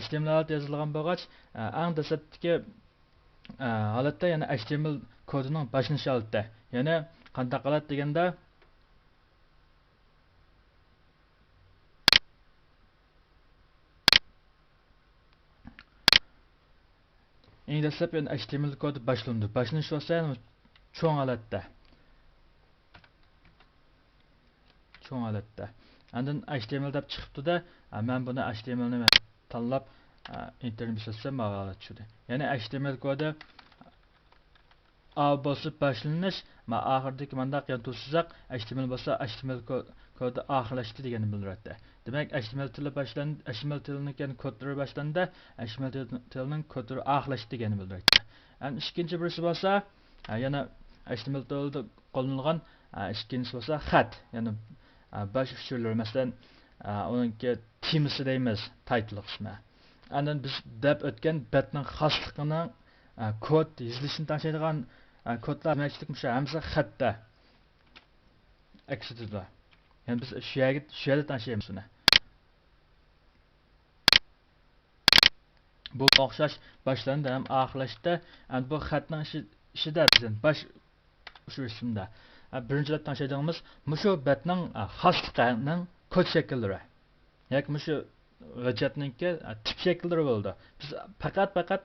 HTML yozilgan bo'lgach, eng dastlabdagi holatda yana HTML kodining boshlanish holatda. Yana qanday holat deganda eng dastlab yana HTML kodi boshlandi. Boshlanish bo'lsa cho'ng holatda. Cho'ng holatda. Andan HTML deb chiqibdi-da, men buni HTML ni tanlab interni bossam ma'lumot tushdi. Ya'ni HTML kodi A bosib boshlanish, oxirdagi mandaq yantusizaq HTML bo'lsa HTML kodi oxirlashdi deganni bildiradi. Demak, HTML tili boshlandi, HTML tilining kodlari boshlandi, HTML tilining kodlari oxirlashdi deganni bildiradi. Ikkinchi birisi bo'lsa, yana HTML tilida qo'llanilgan ikkinchisi bo'lsa xat, ya'ni bosh uchurlar, masalan, uningki temasi deymiz, title qismi. Andan biz deb o'tgan betning xosligining kod yozilishini tashlaydigan kodlar mavjudlikmi, hammasi xatda aks etadi. Ya'ni biz shu yerda tashlaymiz uni. Bu o'xshash boshlandi ham oxirlashdi. Bu xatning ishida bizning bosh shu ismda birinchilab tashlaydigimiz shu betning xosligining kod shakllari. Yoki shu g'ijatningki tip shakllari bo'ldi. Biz faqat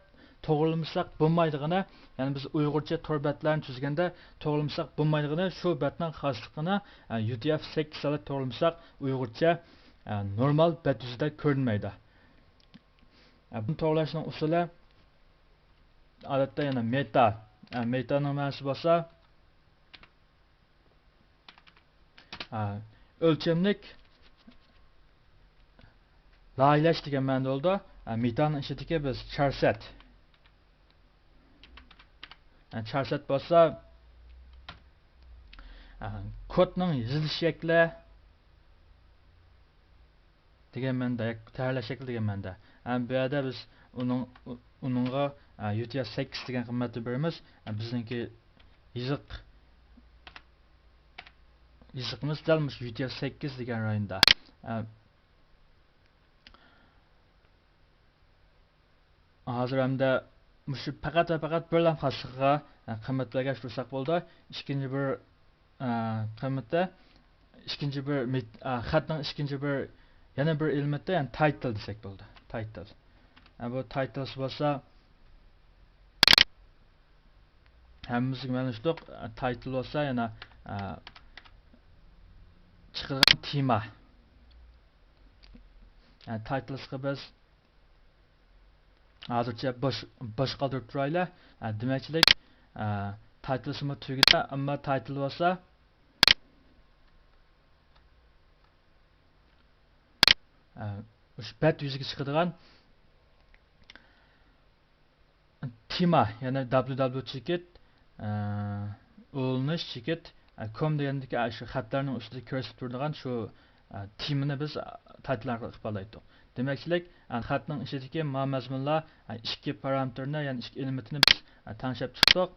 to'g'rilmasak bo'lmaydigini, ya'ni biz Uyg'urcha tor betlarni tuzganda to'g'rilmasak bo'lmaydigini, shu betning xosligini UTF-8 solib to'g'rilmasak Uyg'urcha normal bet yuzida ko'rinmaydi. Buni to'g'rilashning usuli odatda yana meta. Metaning ma'nosi bo'lsa o'lchamlik laylash degan ma'noda bo'ldi. Metaning ishidagi biz charset. Charset bo'lsa kodning yozilish shakli degan ma'noda, tayyorlash shakli degan ma'noda. Bu yerda biz uningga UTF-8 degan qiymatni beramiz. Bizningki yiziqimiz dalmish UTF-8 degan rayonda. Hozir hamda shu faqat bir lam xosligiga qiymat belgilashtirsak bo'ldi. Ikkinchi bir qiymatda ikkinchi bir xatning ikkinchi bir yana bir elementi yani title desak bo'ldi. Title. Bu titles bo'lsa hammamizga ma'lumdir. Title bo'lsa yana chiqargan tema. Yani titlesga biz hozircha bosh qoldirib turaylik. Demakchilik titlesmi tugida, ammo title bo'lsa o'sha bet yuziga chiqadigan tema, ya'ni www chekit ulanish chekit com degandagi shu xatlarning ustida ko'rsatib turadigan shu temani biz titlelarga ifodalaydik. Demakchilik xatning ichidagi mazmunlar ikki parametrni, ya'ni ikki elementini biz tanishib chiqdik.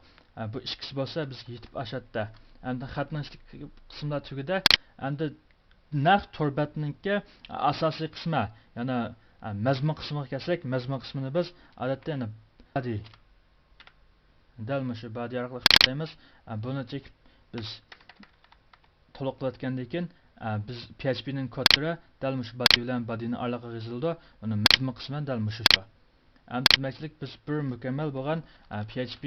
Bu ikkisi bo'lsa bizga yetib ashadda. Endi xatning ichidagi qismlar tugida endi naq torbatninki asosiy qismi, ya'ni mazmun qismiga kelsak, mazmun qismini biz odatda yana body dal shu body orqali ifodalaymiz. Buni chekib biz to'liqlatgandan keyin biz PHP ning kodlari dal shu body bilan bodyni orqaga yozildi. Uni mazmun qismi dal shu. Demakchilik biz bir mukammal bo'lgan PHP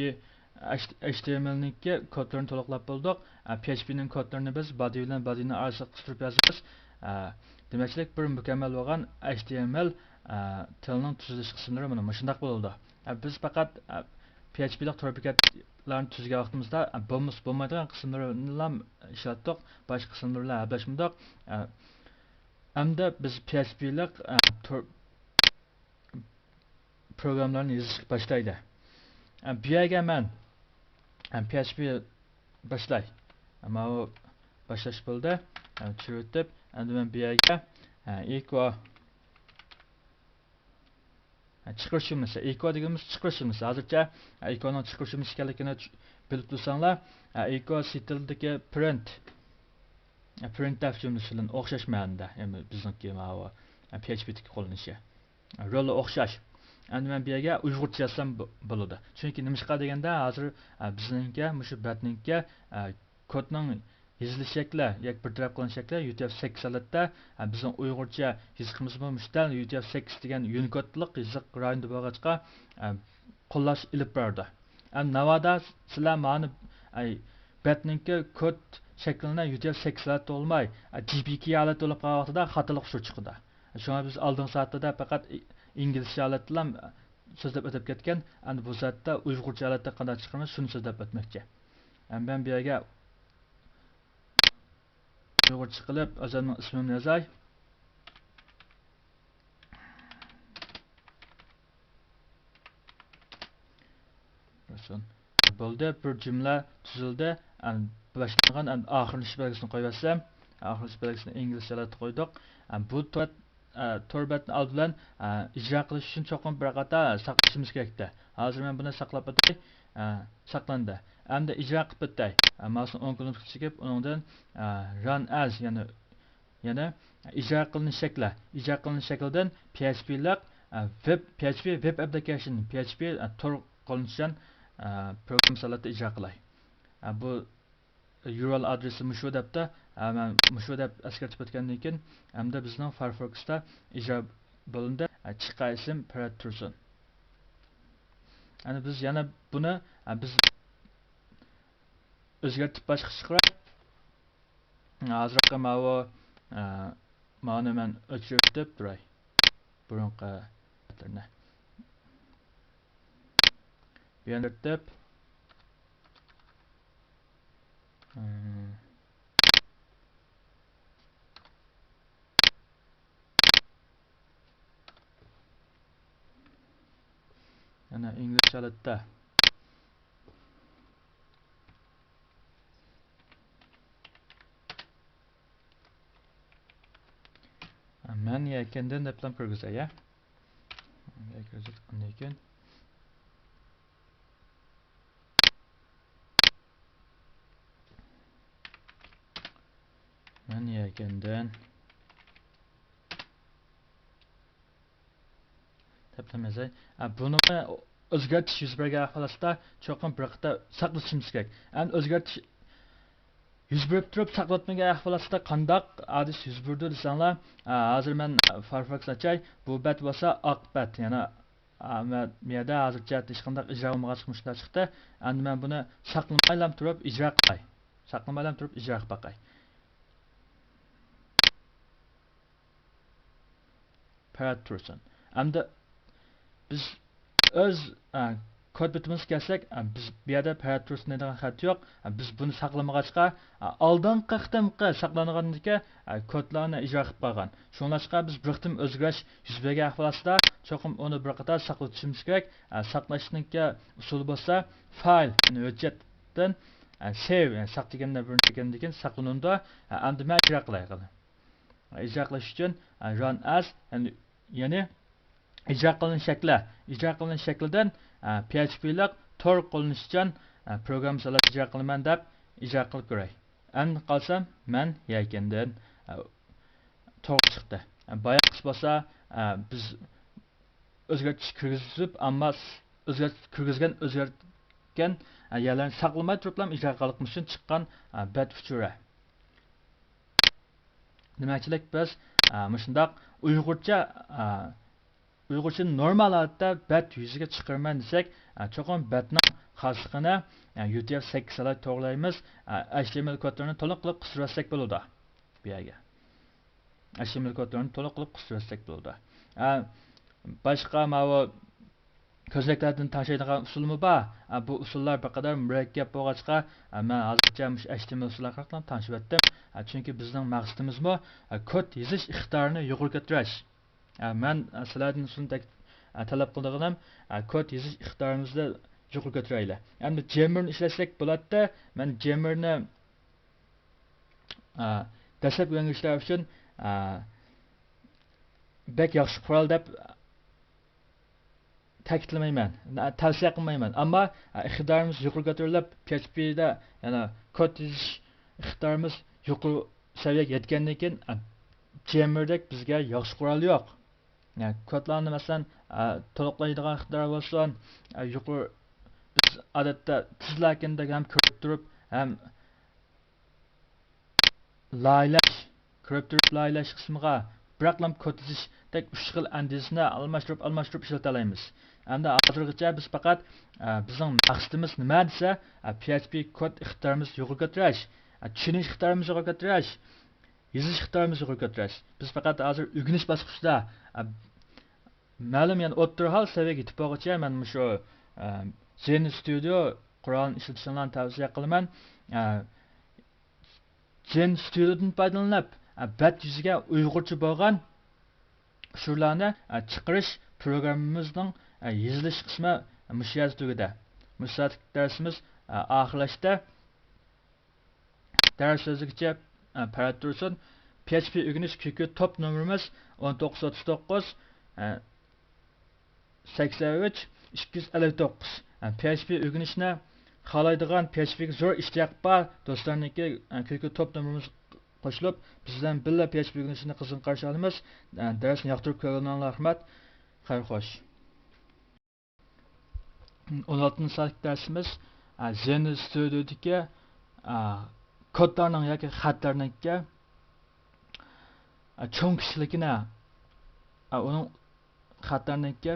HTML ninki kodlarini to'liqlab bo'ldik. PHP ning kodlarini biz body bilan bodyni orqasiga qistirib yozamiz. Demakchilik bir mukammal bo'lgan HTML tilining tuzilish qismlari mana shunday bo'ldi. Biz faqat PHP lik tor bekatlarni tuzgan vaqtimizda bo'lmaydigan qismlarni ham ishlatdik, boshqa qismlarni ablashmadik. Hamda biz PHP lik programlarni yozishga boshlaydi. Bu yerga men PHP boshlay. Ammo u boshlash bo'ldi. Churitib, endi men bu yerga equal chiqarishimiz, equal deganimiz chiqarishimiz. Hozircha equalning chiqarishimiz ekanligini bilib tursanlar, equal ctldagi printf jumlasi bilan o'xshash ma'noda. Ya'ni bizningki mana PHP'dagi qo'llanishi. Roli o'xshash. Endi men bu yerga uyg'urcha yozsam bo'ladi. Chunki nimishqa deganda hozir bizningki mushu batningki kodning yozilish shakli, yak bir taraf qilgan shakli UTF-8 holatda bizning uyg'urcha yozishimiz bo'lmishdan UTF-8 degan Unicode-lik yoziq rayonida bo'lg'achqa qo'llash ilib berdi. Endi navoda sizlar ma'ni batningki kod shaklini UTF-8 holatda olmay GPK holatda olib qolgan vaqtida xatolik shu chiqdi. Shunga biz oldingi soatda faqat inglizcha holatda bilan so'zlab o'tib ketgan. Endi bu soatda uyg'urcha holatda qanday chiqamiz, shuni so'zlab o'tmoqchi. Ben bu yerga uyg'urcha qilib o'zimning ismimni yozay. Bo'ldi, bir jumla tuzildi. Boshlangan oxirgi belgisini qo'yib olsam, oxirgi belgisini inglizcha holatda qo'ydik. Bu torbatni old bilan ijro qilish uchun cho'qim bir qator saqlashimiz kerakda. Hozir men buni saqlab o'tay. Saqlandi. Endi ijro qilib o'tay. Mouse'ni o'ng qo'limga chekib, uningdan run as, ya'ni ijro qilinish shakli. Ijro qilinish shaklidan PHP lik web application PHP tor qo'llanishdan program holatda ijro qilay. Bu URL adresi mushu debda, men mushu deb eskartib o'tgandan keyin hamda bizning Firefox'da ijro bo'lindi. Chiqa ism Parrot tursin. Endi biz yana buni biz o'zgartib boshqa chiqaray. Hozirqa mana men o'chirib turay. Burunqa xatlarni. Beğendirtip yana İngilizce holatda men yakandan deplam kirgizay ya. Lekin men yakandan teplamazay. Buni o'zgartish yuz bergan holatda cho'qim bir vaqtda saqlashimiz kerak. Endi o'zgartish yuz berib turib saqlatmagan ahvolatda qandaq hadis yuz berdi desanglar, hozir men Firefox açay, bu bet bo'lsa oq bet, yana bu yerda hozircha hech qanday ijro olmagan chiqishlar chiqdi. Endi men buni saqlamaylam turib ijro qilay. Saqlamaylam turib ijro qilib baqay. Parad tursin. Endi biz öz kod bitimiz kelsak, biz bu yerda parad tursin degan xat yo'q. Biz buni saqlamag'achqa oldin qiqtimqi saqlanganlikka kodlarni ijro qilib qolgan. Shunlashqa biz bir qitim o'zgarish yuz bergan ahvolda cho'qim uni bir qator saqlatishimiz kerak. Saqlashnikka usul bo'lsa file hujjatdan save saqlaganda birinchi keyin saqlanunda endi men ijro qilay qildim. İcra qilish uchun run as ya'ni ijro qilinish shaklidan PHP'lik tor qilinish uchun program salat ijro qilaman deb ijro qilib ko'ray. Endi qolsam men yakandan to'g'ri chiqdi. Boyaqis bo'lsa biz o'zgartirish kirgizib, ammo o'zgartgan yerlarni saqlamay turib ijro qilishimiz uchun chiqqan bad uchura. Demakchilik biz shundoq Uyg'urcha normal holatda bet yuziga chiqarman desak, cho'qim betning xosligini UTF-8 salat to'g'rilaymiz. HTML kodlarini to'liq qilib qistirsak bo'ladi. Bu yerga. HTML kodlarini to'liq qilib qistirsak bo'ladi. Boshqa ma'vo ko'zaklardan tashlaydigan usulmi bor. Bu usullar bir qadar murakkab bo'lg'achqa, men hozircha HTML usullari haqida tanishib o'tdim. Chunki bizning maqsadimiz kod yozish ixtiyorini yuqori ko'tarish. Men sizlardan shuni talab qilganim kod yozish ixtiyorimizni yuqori ko'taraylik. Endi Jammerni ishlasak bo'ladi. Men Jammerni dastlab o'rganishlar uchun bek yaxshi qurol deb ta'kidlamayman, tavsiya qilmayman. Ammo ixtiyorimiz yuqori ko'tarilib, PHP'da yana kod yozish ixtiyorimiz yuqori seviyaga yetgandan keyin Jammerdek bizga yaxshi qurol yo'q. Yani kodlarni masalan to'liqlaydigan ixtiyor bo'lsin, yuqori biz odatda tizlarkanda ham ko'rib turib, ham laylash qismiga biroqlam kod yozishdek 3 xil andizini almashtirib ishlata olamiz. Endi hozirgacha biz faqat bizning maqsadimiz nima desa, PHP kod ixtiyorimiz yuqori ko'tarish, tushunish ixtiyorimiz yuqori ko'tarish, yozish ixtiyorimiz yuqori ko'tarish. Biz faqat hozir o'rganish bosqichida ma'lum yani o'rta hol seviyaga yetib bo'lguncha men shu Zen Studio Qur'on ishlatishni tavsiya qilaman. Zen Studiodan foydalanib, bat yuziga Uyg'urcha bo'lgan usullarni chiqarish programmamizning yozilish qismi mushaz tugida. Mushaz darsimiz oxirlashda dars so'zigacha parad tursin. PHP o'rganish kuyki top nomerimiz 1939 83 259. PHP o'rganishni xohlaydigan PHP'ga zo'r ishtiyoq bor do'stlarniki kuyki top nomerimiz qo'shilib, bizdan birga PHP o'rganishni qizg'in qarshi olamiz. Darsni yoqtirib ko'rganlarga rahmat. Xayr xo'sh. 16-sonlik darsimiz Zen Studio'dagi kodlarning yoki xatlarning cho'ng kishiligini uning xatlarningki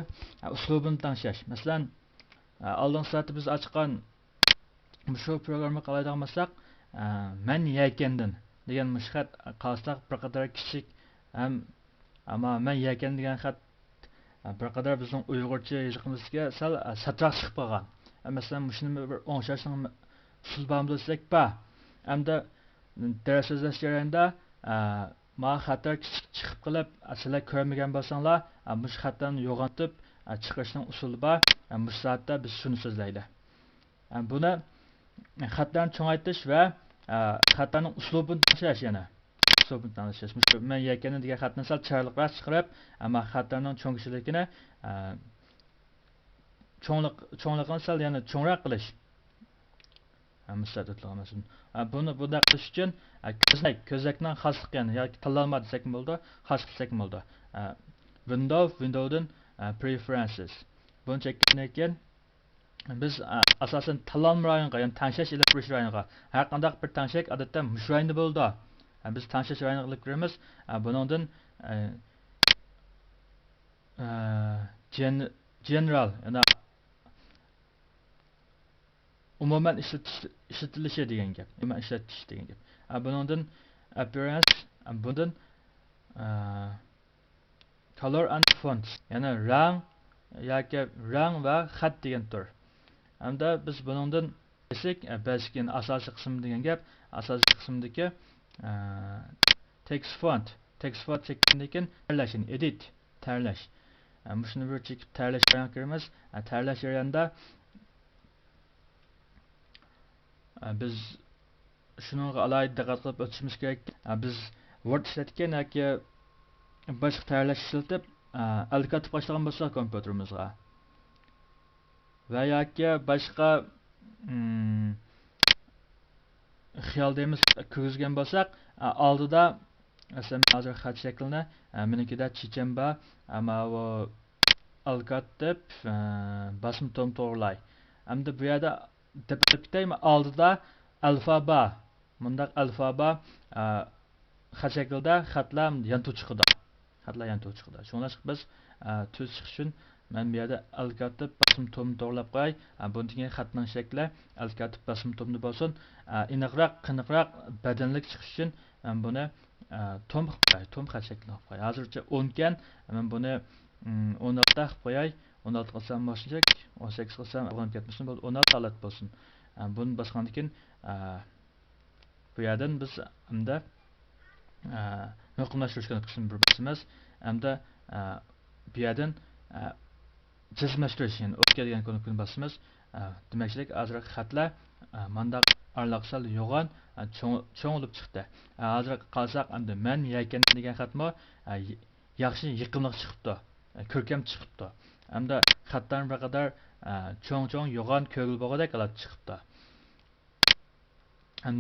uslubini tanishlash. Masalan, oldin soatda biz ochgan shu programma qalaydigan bo'lsak, men yakandan degan xat qolsak bir qadar kichik ammo men yakan degan xat bir qadar bizning Uyg'urcha yozishimizga sal satroq chiqib qolgan. Masalan, shuni bir o'ngshashning usul bormi desak, bor. Hamda dars so'zlash jarayonida ma xatar kichik chiqib qilib, sizlar ko'rmagan bo'lsanglar, bu xatlarni yo'g'otib chiqarishning usuli bor. Bu soatda biz shuni so'zlaylik. Buni xatlarni cho'ngaytirish va xatlarning uslubini tanishlash yana. Uslubini tanishlash. Men yakani degan xatni sal chiroyliroq chiqarib, ammo xatlarning cho'ngishligini cho'ngligini sal yana cho'ngroq qilish. Buni bunday qilish uchun ko'zakning xoslik yani yoki tanlanma desak bo'ldi, xos qilsak bo'ldi. Windows'dan preferences. Buni chekkandan keyin Biz asosan talon rayonga, ya'ni tangshash ilib turish rayoniga har qanday bir tangshak odatda mush rayonda bo'ldi. Biz tangshash rayoniga ilib kiramiz. Buningdan general, ya'ni umuman ishlatilishi degan gap. Umuman ishlatish degan gap. Buningdan appearance, bundan color and font, ya'ni rang yoki rang va xat degan tur. Hamda biz buningdan basic asosiy qism degan gap, asosiy qismdagi text font chekkandan keyin tanlash, edit, tanlash. Shuni bir chekib tanlash bilan kiramiz. Tanlash jarayonida biz shunga alohida diqqat qilib o'tishimiz kerak. Biz Word ishlatgan yoki boshqa tanlash ishlatib alkatib boshlagan bo'lsak kompyuterimizga va yoki boshqa xiyol deymiz ko'rgizgan bo'lsak, oldida masalan hozir xat shaklini menikida chechenba, ama o alkat deb bosim to'g'rilay. Hamda bu yerda deb ketaymi, oldida alfaba, bundaq alfaba xat shaklida xatlar yantuv chiqadi. Xatlar yantuv chiqadi. Shundan biz tuz chiqish uchun men bu yerda alkatib bosim to'g'rilab qo'yay. Bundan keyin xatning shakli alkatib bosim to'mni bo'lsin. Aniqroq, qiniqroq badanlik chiqish uchun men buni tom xat shaklini qo'yay. Hozircha 10 ekan, men buni 16 qilib qo'yay. 16 qilsam boshlanacak, 18 qilsam o'g'lanib ketmasin, bo'ldi 16 holat bo'lsin. Buni bosgandan keyin bu yerdan biz hamda muqimlashtirishga qismni bir bosamiz. Hamda bu yerdan jismlashtirish, ya'ni o'tga degan knopkani bosamiz. Demakchilik azroq xatlar mandaq aralaqsal yo'g'on cho'ngilib chiqdi. Hozir qolsak endi men yakan degan xatmo yaxshi yiqimliq chiqibdi, ko'rkam chiqibdi. Hamda xatdan bir qadar cho'ng yo'g'on ko'ngil bo'lgandek qilib chiqibdi.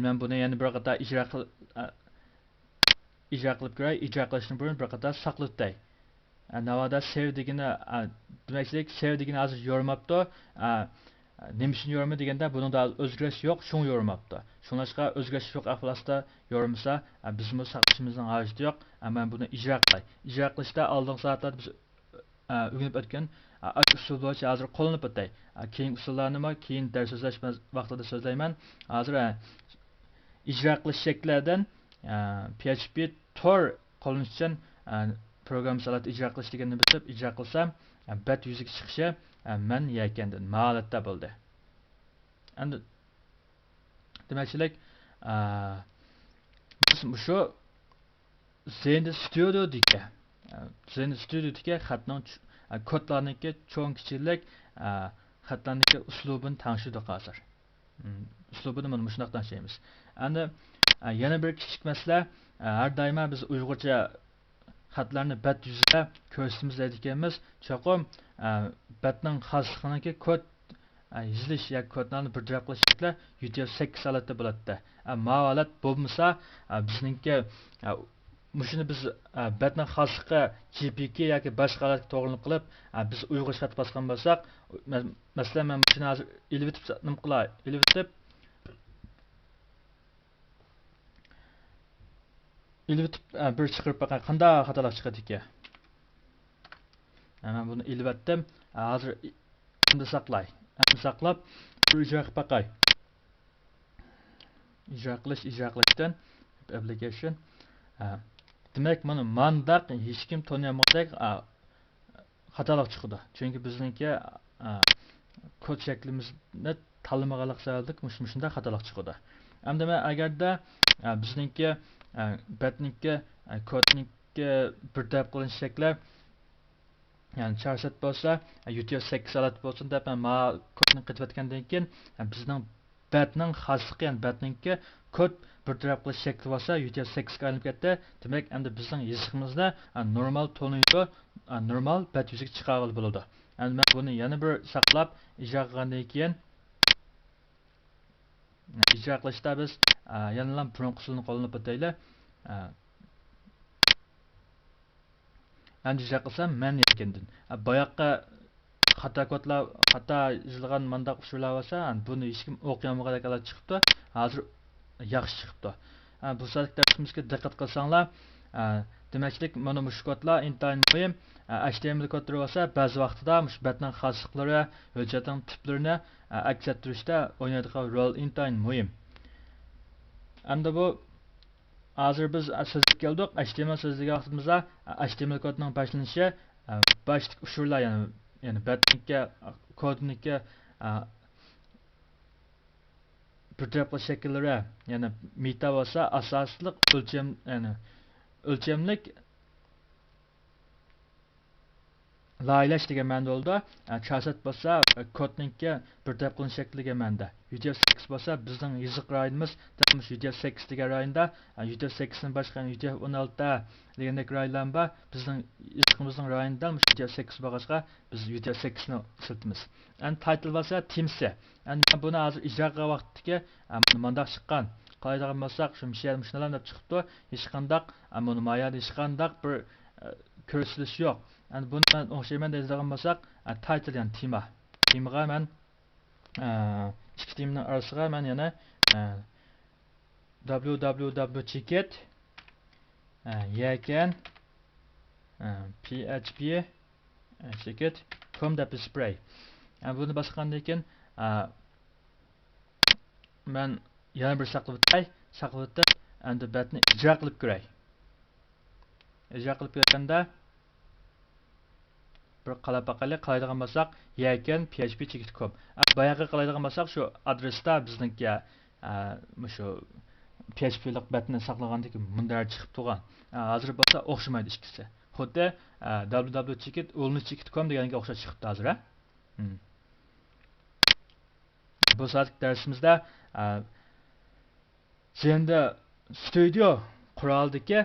Men buni yana bir qadar ijro qilib ko'ray. Ijro qilishdan burun bir qadar saqlatay. Navada sev degani demakchilik sev degani hozir yormabdi. Nemisini yorma deganda buningda o'zgarish yo'q, shuni yormabdi. Shunlashqa o'zgarish yo'q ahvolda yormasa bizmi saqlashimizning hojati yo'q. Men buni ijro qilay. Ijro qilishda oldingi soatlarda biz o'rganib o'tgan usul bo'yicha hozir qo'llanib o'tay. Keyin usullarni keyin dars so'zlash vaqtida so'zlayman. Hozir ijro qilish shakllardan PHP tor qo'llanish uchun program salat ijro qilish deganni bilib ijro qilsam bat yuziga chiqishi men yakandan ma'lumotda bo'ldi. Endi demakchilik biz shu Zen Studio xatning kodlarniki cho'ng kichiklik xatlarniki uslubini tanishdik hozir. Uslubini mana shunday tanishamiz. Endi yana bir kichik masala, har doim biz Uyg'urcha xatlarni bat yuzida ko'rsatamiz deydiganmiz. Cho'qim batning xoslig'iniki kod yozilish yoki kodlarni birdirab qilish shakli UTF-8 holatda bo'ladi. Ma holat bo'lmasa bizningki mushuni biz batning xoslig'i JPK yoki boshqa holatga to'g'rilik qilib biz Uyg'ur xat bosgan bo'lsak, masalan men shuni hozir ilib nim qilay, ilib bir chiqirib baqa qanday xatolar chiqadi ekan. Men buni ilvatdim. Hozir endi saqlay. Saqlab bir ijro qilib baqay. Ijro qilishdan application. Demak, mana mandaq hech kim taniyolmasak xatolar chiqadi. Chunki bizningki kod shaklimizni tanlamaganlik sababli shunda xatolar chiqadi. Endi men agarda bizningki batningki kodningki bir deb qilinish shakli ya'ni charset bo'lsa, UTF-8 holat bo'lsin deb men kodni qitvatgandan keyin bizning batning xosligi, ya'ni batningki kod bir taraf qilish shakli bo'lsa UTF-8 ga aylanib ketdi. Demak, endi bizning yozishimizda normal tonuydi, normal bat yuziga chiqarib bo'ladi. Endi men buni yana bir saqlab ijro qilgandan keyin ijro qilishda biz yana burun usulni qo'llanib o'taylik. Endi ijro qilsam men yakandan. Boyoqqa xato kodlar, xato yozilgan mandaq usullar bo'lsa, buni hech kim o'qiolmaganlar chiqibdi. Hozir yaxshi chiqibdi. Bu soatda darsimizga diqqat qilsanglar, demaklik mana bu kodlar intayin muhim. HTML kodlar bo'lsa, ba'zi vaqtida musbatning xosliqlari, hujjatning tiplarini aks ettirishda o'ynaydigan rol intayin muhim. Endi bu hozir biz so'zga keldik. HTML so'zliga vaqtimizda HTML kodning boshlanishi boshlik usullar, ya'ni batningga kodningga bir taraflı şekillere, yani meta olsa asaslık ölçemlik laylaş degan ma'noda oldu. Chasat bo'lsa kodningga bir taraflı shakliga ma'noda. UTF-8 bo'lsa bizning yoziq rayonimiz tamamiy UTF-8 degan rayonda, UTF-8 dan boshqa UTF-16 degandek rayonlar bor. Bizning yoziqimizning rayonida UTF-8 bo'lg'achqa biz UTF-8 ni ishlatamiz. And title bo'lsa Teams'e. And men buni hozir ijro qilgan vaqtdagi mandaq chiqqan. Qaydagan bo'lsak, shu mishalar deb chiqibdi. Hech qanday buni mayada hech qanday bir ko'rsatish yo'q. Yani bunu ben o'xshayman deydigan bo'lsak, title yani tema. Temaga men ikki temaning orasiga men yana www.ticket yakan php ticket.com deb spray. Yani bunu basgandan keyin men yana bir saqlab endi batni ijro qilib ko'ray. Ijro qilib ko'rganda bir qalab baqali qiladigan bo'lsak, yakan php ticket.com. Boyaga qiladigan bo'lsak, shu adresda bizningga shu phplik batni saqlagandan keyin mundar chiqib turgan. Hozir bo'lsa o'xshamaydi ikkisi. Xuddi www.ticket.com deganga o'xshab chiqibdi hozir. Bu soatlik darsimizda Zenda studio quraldagi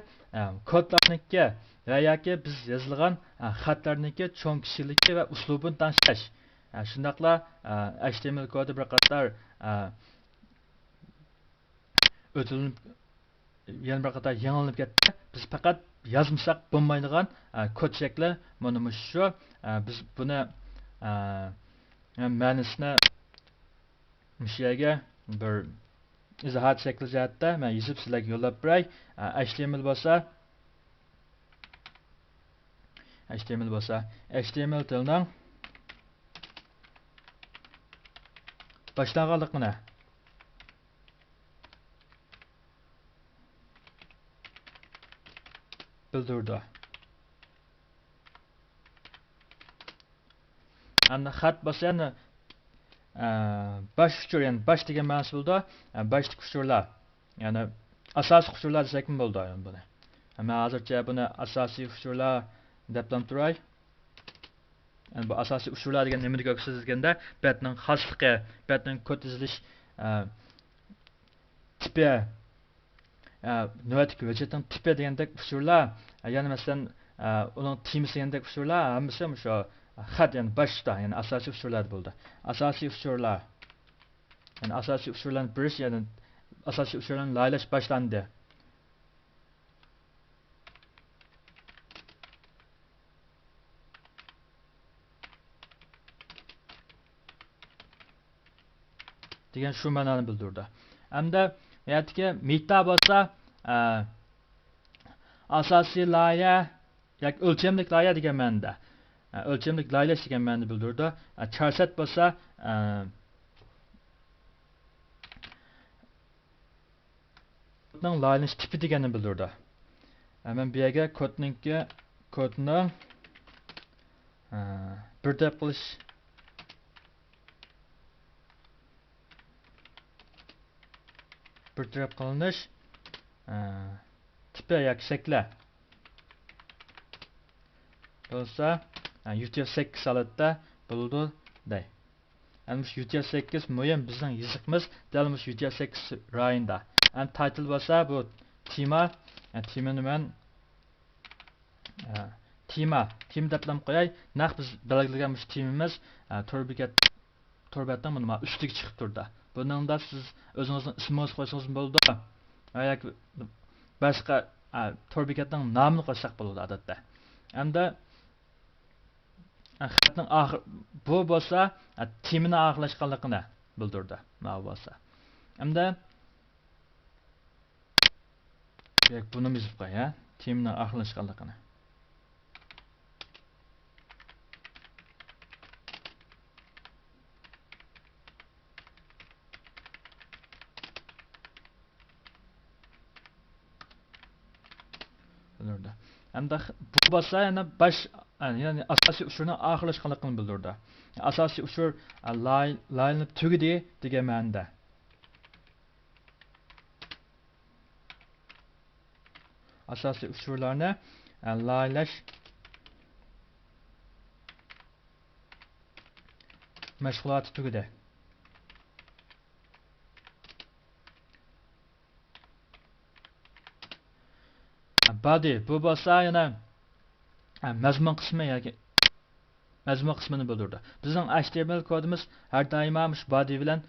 kodlarniki va yoki biz yozilgan xatlarniki cho'ng kishiligi va uslubini tanishtash. Shundaqla HTML kodi bir qator o'tilinib yana bir qator yangilanib ketdi. Biz faqat yozmasak bo'lmaydigan kod shakli mana shu. Biz buni ma'nosini mishiyaga bir izohat shakli jihatda men yozib sizlarga yo'llab beray. HTML bo'lsa HTML tilining boshlang'anligini bildirdi. Endi xat bo'lsa, yani baş uçur, yani baş degan ma'nosi bo'ldi. Başlik uçurlar, yani asosiy uçurlar desak ham bo'ldi yani buni. Men hozircha buni asosiy uçurlar deb turay. Yani bu asosiy uçurlar degan nima degan so'zganda, batning xosligi, batning kod yozilish tipi, navbatdagi hujjatning tipi degandek uçurlar, yani masalan uning temasi degandek uçurlar hammasi shu xat, yani başta, yani asosiy uçurlar bo'ldi. Asosiy uçurlar, yani asosiy uçurlarni birish, yani asosiy uçurlarni laylash boshlandi. Degan shu ma'noni bildirdi. Hamda ya'tiki meta bo'lsa asosiy loyiha yoki o'lchamlik loyiha degan ma'noda. O'lchamlik laylash degan ma'noni bildirdi. Charsat bo'lsa kodning laylanish tipi deganini bildirdi. Men bu yerga kodni bir deb qilish bir taraf qilinish tipi yoki shakli bo'lsa UTF-8 holatda bo'ldi dey. Yani UTF-8 muhim bizning yoziqimiz dalmish UTF-8 rayonda. And title bo'lsa bu tema, temani men tema deb qo'yay. Naq biz belgilagan bu temamiz torbatdan buni ustiga chiqib turdi. Buningda siz o'zingizning ismingizni qo'ysangiz bo'ldi. Yoki boshqa torbekatning nomini qo'ysak bo'ladi odatda. Hamda xatning oxir bu bo'lsa temini oxirlashganligini bildirdi. Mana bo'lsa. Hamda buni yozib qo'y, ha? Temini oxirlashganligini. Bildirdi. Hamda bu bo'lsa yana bash ya'ni asosiy usulni oxirlashganligini bildirdi. Asosiy usul line tugidi degan ma'noda. Asosiy usullarni laylash mashg'uloti tugidi. Body bu bo'lsa yana mazmun qismi yoki mazmun qismini bildirdi. Bizning HTML kodimiz har doimo body bilan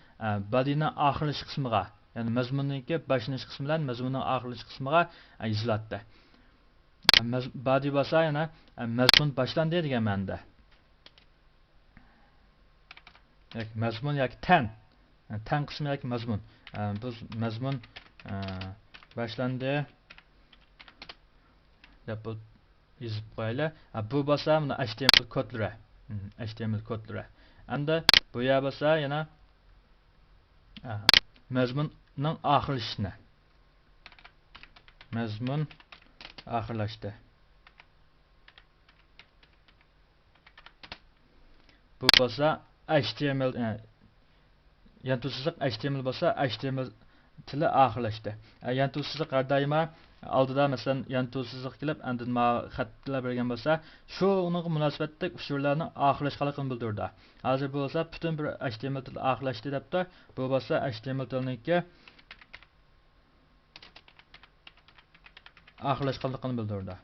bodyning oxirlash qismiga, ya'ni mazmunning boshlanish qismi bilan mazmunning oxirlash qismiga yoziladi. Body bo'lsa yana mazmun boshlandi degan ma'noda. Yoki mazmun yoki tan qismi yoki mazmun. Biz mazmun boshlandi deb yozib qo'yaylik. Bu bo'lsa mana HTML kodlari. HTML kodlari. Hamda bu yer bo'lsa yana mazmunning oxirlashini. Mazmun oxirlashdi. Bu bo'lsa HTML yantusizlik HTML bo'lsa HTML tili oxirlashdi. Yantusizlik har doimo oldida masalan yantusizlik kelib, andin xatlar bergan bo'lsa, shu uning munosabatda usullarni oxirlashganligini bildirdi. Hozir bo'lsa butun bir HTML tili oxirlashdi debdi. Bu bo'lsa HTML tiliniki oxirlashganligini bildirdi.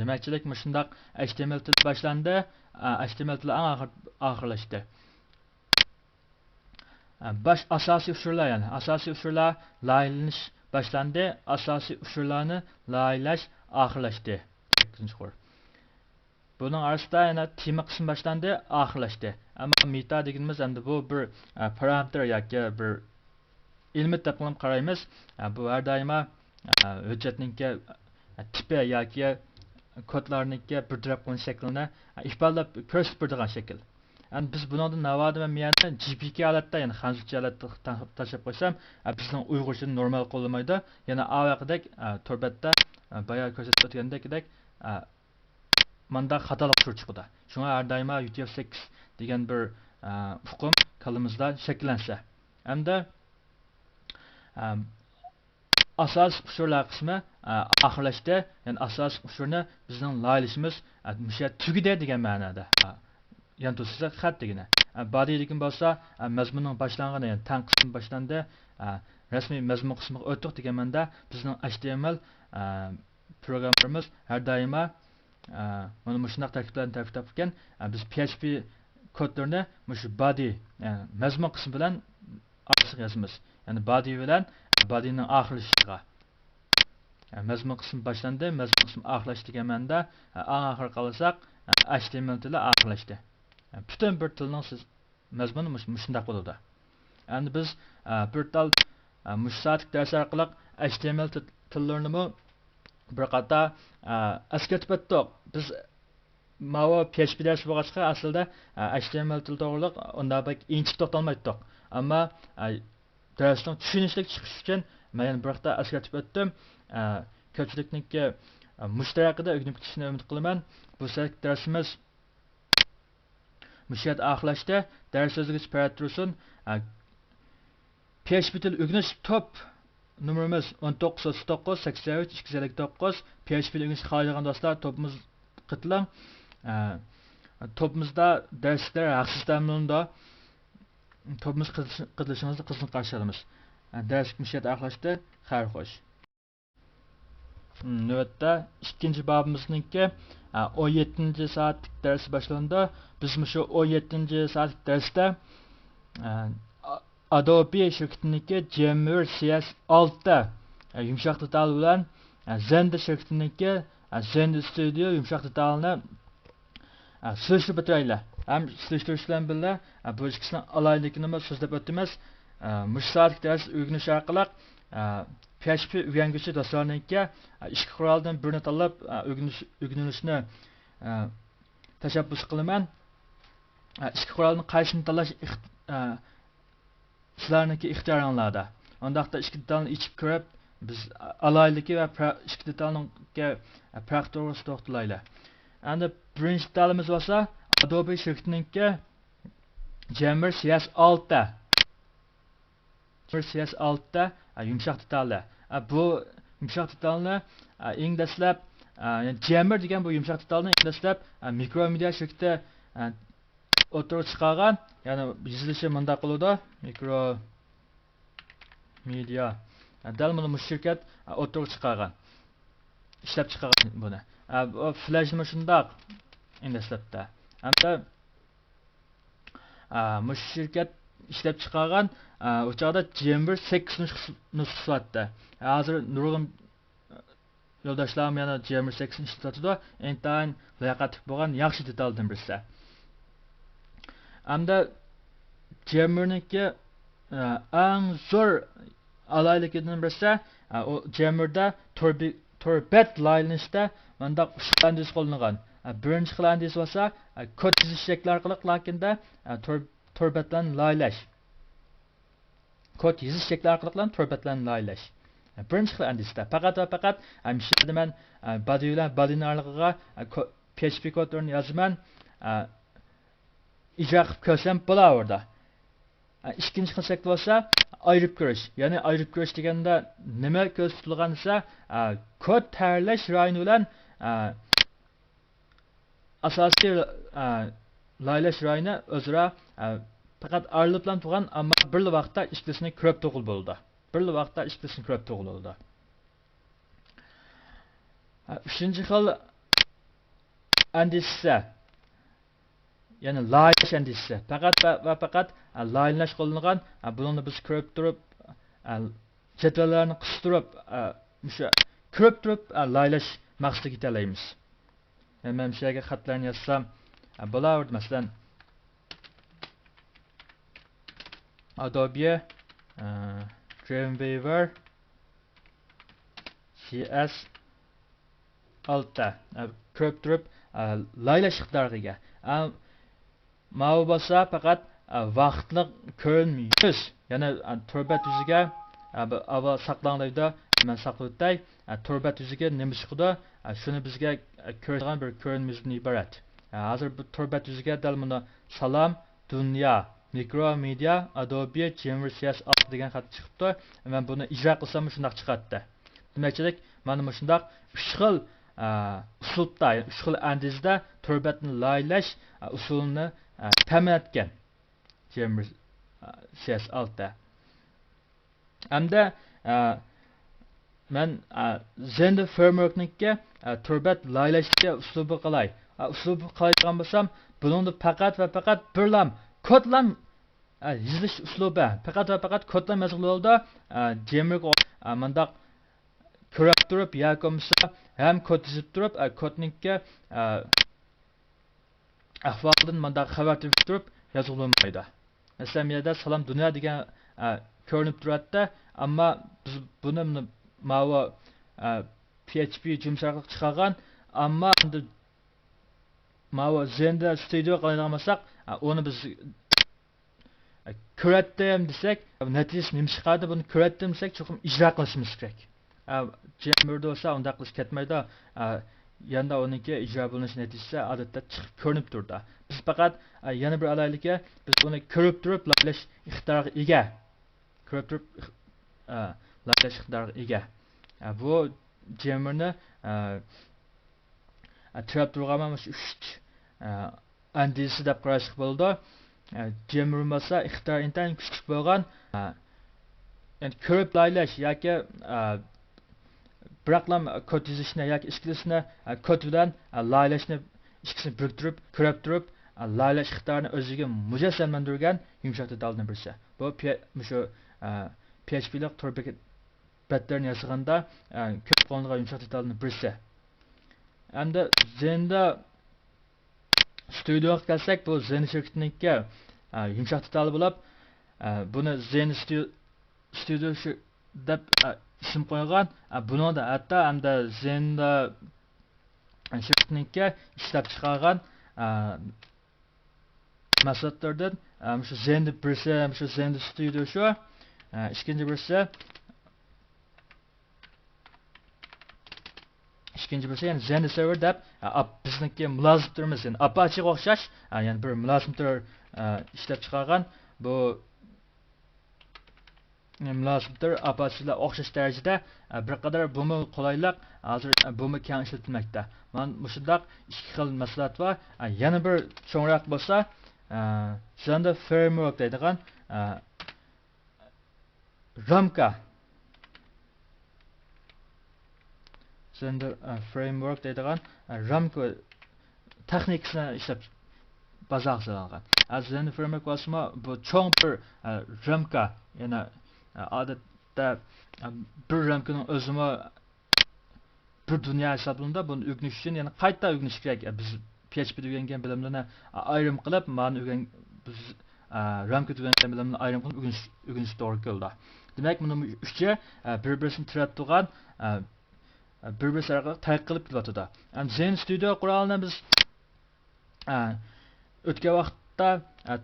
Demakchilik shundaq HTML tili boshlandi, HTML tili oxirlashdi. Asosiy usullar yani asosiy usullar laylash boshlandi, asosiy usullarni laylash oxirlashdi. 8-qor. Buning orasida yana tema qismi boshlandi, oxirlashdi. Ammo meta deganimiz endi bu bir parameter yoki bir element deb qaraymiz. Bu har doimo hujjatning tipi yoki kodlarniki bir taraf qo'ygan shaklini ifodalab ko'rsatib beradigan shakl. Yani biz bundan navoda va miyani JPG holatda, ya'ni hanzucha holatda tashlab qo'ysam, bizning uyg'urcha normal qo'llamaydi. Yana avaqidek torbatda bayağı ko'rsatib o'tgandek manda xatolik chiqadi. Shunga har doimo UTF-8 degan bir hukm kalimizda shakllansa. Hamda asas usullar qismi oxirlashdi. Yani asas usulni bizning laylishimiz musha tugidi degan ma'noda. Yantusizlik xat degani. Body degan bo'lsa mazmunning boshlangani, ya'ni tan qismi boshlandi. Rasmiy mazmun qismiga o'tdik degan ma'noda bizning HTML programmalarimiz har doimo mana shunday tarkiblarni tarkibtab ekan. Biz PHP kodlarini shu body, ya'ni mazmun qismi bilan orasiga yozamiz. Ya'ni body bilan bodyning oxirlashiga. Mazmun qismi boshlandi, mazmun qismi oxirlashdi degan ma'noda oxir qilsak HTML tili oxirlashdi. Bütün bir tilning mazmuni shunday bo'ladi. Endi biz bir tal mushatik dars orqali HTML tillarini bir qator eslatib o'tdik. Biz mana PHP dars bo'lg'achqa aslida HTML til to'g'riliq unda bak inchib to'xtalmaydik. Ammo darsning tushunishli chiqishi uchun men bir qator eslatib o'tdim. Ko'pchilikniki mushtarakida o'rganib ketishini umid qilaman. Bu darsimiz Müşahit oxirlashdi. Ders so'zligich parad tursin. PHP til o'rganish top numarimiz 1939 83 259. PHP til o'rganish xohlagan do'stlar topimiz qatlang. Topimizda darslar haqsiz ta'minlanadi. Topimiz qiziqishingizni qarshi olamiz. Ders müşahit oxirlashdi. Xayr xo'sh. Növətdə ikinci babımızınki 17. saatlik dersi başlandı. Biz şu 17. saatlik derste Adobe şirketininki Jammer CS6'da yumuşak detal bilen Zend şirketininki Zend Studio yumuşak detalını sözlü bitireyler. Hem sözlüşten bile bu ikisini alaylıkını sözlep ötümüz. Müş saatlik ders öğreniş arkalık PHP öğrengüsü dostlarınınki işki kuraldan birini tanıp öğrenişini teşebbüs kılıman. İşki kuralını kaysını tanılaş sizlarınınki ihtiyarınlarda. Ondaqda işki detalını içip körüp biz alaylıkı ve işki detalınınki praktik doğrulayla. Endi birinci detalimiz olsa Adobe şirketininki Jammer CS6'da CS6'da yumuşak detallar. Bu yumuşak detalını İngilizcep Jammer degan bu yumuşak detalını İngilizcep Mikromedia şirketi o'tirib chiqargan. Yani yozilishi mundaq bo'ladi. Mikromedia. Dal buni bu şirket o'tirib chiqargan. İşlep chiqargan buni. Bu flashni shundaq İngilizcepda. Hamda bu şirket işlep çıkargan uçakda Jammer 8 nüsxası vardı. Hazır nurgun yoldaşlarım yana Jammer 8 işletiyordu. Entayin layakatlık boğan yaxşı detaldan birisi. Hamda Jammer'ninki en zor alaylıkından birisi o Jammer'da Torbet laylanışda mandaq ushlandis qo'llangan. Birinchi qilandis bo'lsa kod chizish shakllari qiliq, lakin torbetlan laylash. Kod yozish shakllari qiliq torbetlan laylash. Birinchi qilandisda faqat va faqat hamshada men badinarligiga PHP kodlarni yozaman, ijro qilib ko'rsam bo'laverdi. İkinci qilsak bo'lsa ayırıp ko'rish. Ya'ni ayırıp ko'rish deganda nima ko'z tutilgan esa kod tayyorlash rayoni bilan asosiy laylash rayoni o'zaro faqat ayrılib turgan, ammo bir vaqtda ikkisini ko'rib to'g'il bo'ldi. Bir vaqtda ikkisini ko'rib to'g'il bo'ldi. Uchinchi xil andisa, ya'ni laylash andisi. Faqat va faqat laylash qo'llangan. Buni biz ko'rib turib, jadvallarni qistirib, o'sha ko'rib turib laylash maqsadiga yetalaymiz. Men shu yerga xatlarni yozsam bo'laverdi. Masalan, Adobe Dreamweaver CS6 ko'rib turib laylash iqtidoriga. Ma'lum bo'lsa faqat vaqtliq ko'rinmiz. Ya'ni torbet yuziga avval saqlanlaydi. Men saqlayday. Torbet yuziga nima chiqdi? Shuni bizga ko'rsatgan bir ko'rinmizdan iborat. Hozir bu torbet yuziga dal buni salom, dunyo, Mikromedia, Adobe Jammer CS6 degan xat chiqibdi. Men buni ijro qilsam shunday chiqadi. Demakchilik, mana shunday 3 xil usulda, 3 xil andizda torbetni laylash usulini ta'min etgan Jammer CS6'da. Hamda men Zend framework'niki torbet laylashga uslubi qalay. Uslubi qalaydigan bo'lsam, buningda faqat va faqat birlam kodlam yozilish uslubi. Faqat va faqat kodlam yozilgan bo'ldi. Jammer'ga mandaq ko'rib turib, yoki bo'lmasa ham kod yozib turib, kodningki ahvoldan mandaq xabar turib yozilmaydi. Masalan, yerda salom dunyo degan ko'rinib turadi, ammo biz buni ma'vo PHP jumsharlik chiqargan, ammo endi ma'vo Zend Studio qiladigan bo'lsak, uni biz ko'ratdim desak, natijasi nima chiqadi, buni ko'ratdim desak, cho'qim ijro qilishimiz kerak. Jammer'da bo'lsa unda qilish ketmaydi. Yanda onunki icra bulunuş neticesi adette çıkıp ko'rinib turdi. Biz faqat yana bir alayligi, biz uni ko'rib turib laylash ixtiyoriga ega. Ko'rib turib laylash ixtiyoriga ega. Bu Jammer'ni tirab turgan mana shu 3 andisi deb qarashga bo'ldi. Jammer bo'lsa ixtiyor intan kuchli bo'lgan, endi ko'rib laylash yoki biroqlam kod yozishni yoki ikkilisini kod bilan loyilashni ikkisini biriktirib ko'rib turib loyilash iqtidorini o'ziga mujassamlantirgan yumshoq detallardan birisi. Bu shu PHP'lik tor bekatlarni yasaganda ko'p qo'llanilgan yumshoq detallardan birisi. Hamda Zen'da studioga kelsak, bu Zen shirkatininki yumshoq detali bo'lib, buni Zen Studio deb ism qo'ygan. Buningda hatto hamda Zen'da shirkatininki ishlab chiqargan mahsulotlardan shu Zen'da birisi, shu Zen Studio shu. İkinci birisi yani Zen server deb bizniki mülazimlarimiz yani Apache'ga o'xshash yani bir mülazimlar ishlab chiqargan bu mülazimlar Apache'ga o'xshash darajada bir qadar bumi qulaylik hozir bumi keng ishlatilmoqda. Mana mushundaq ikki xil mahsulot bor. Yana bir cho'ngroq bo'lsa Zen'da framework deydigan Ramka Zen'da framework deydigan Ramka texnikasini ishlab bazaga solingan. Zen'da framework bo'lsa bu cho'ng bir Ramka yana odatda bir Ramkaning o'zimi bir dunyo hisoblanadi. Buni o'rganish uchun yana qayta o'rganish kerak. Biz PHP'da o'rgangan bilimlarni ayrim qilib, mana biz Ramka o'rgangan bilimlarni ayrim qilib o'rganish to'g'ri keldi. Demek bunun üççe birbirini tirab turgan bir-birisi arqali tarqib qilib kelyapti. Zen Studio qurolini biz o'tgan vaqtda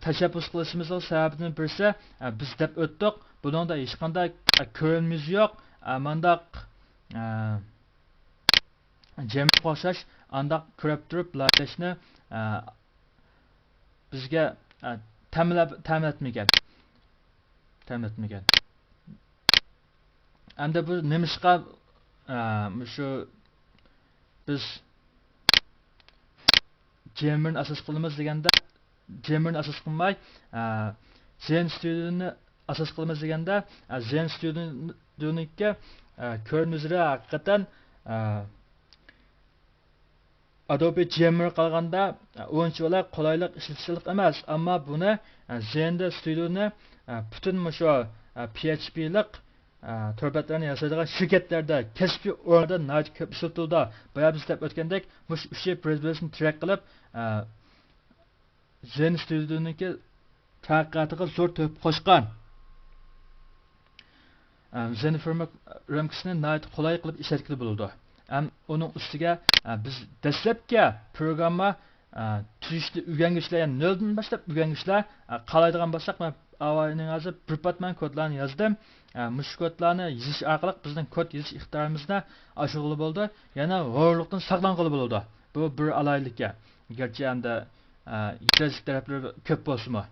tashabbus qilishimizning sababining birisi biz deb o'tdik. Buningda hech qanday ko'rinimiz yo'q. Mandaq jami qo'shash, andaq ko'rib turib loyilashni bizga ta'minlatmagan. Hamda bu nemishqa shu biz Jammer'ni asos qilamiz deganda Jammer'ni asos qilmay Zen Studio'ni asos qilamiz deganda Zen Studio'ningki ko'rinishida haqiqatan Adobe Jammer qilganda o'yinchilar qulaylik ishlatishlik emas, ammo buni Zen Studio'ni butun shu PHP'lik torbatlarni yasaydigan shirkatlarda kasbiy o'rinda nayt ko'p ishlatildi. Boya biz deb o'tgandek, mush ushi prezidentni track qilib Zen Studio'niki taraqqiyatiga zo'r to'p qo'shgan. Zen framework'ni nayt qulay qilib ishlatgili bo'ldi. Onun ustiga biz dastlabki programma tuzishni o'rganishlar, yani noldan boshlab o'rganishlar qalaydigan bo'lsak, men avvalning hozir bir patman kodlarni yozdim. Mush kodlarni yozish orqali bizning kod yozish ixtiyorimizni oshirg'ili bo'ldi. Yana g'o'rlikdan saqlanqili bo'ldi. Bu bir alaylikka. Garchi hamda yetarli taraflari ko'p bo'lsa-mu.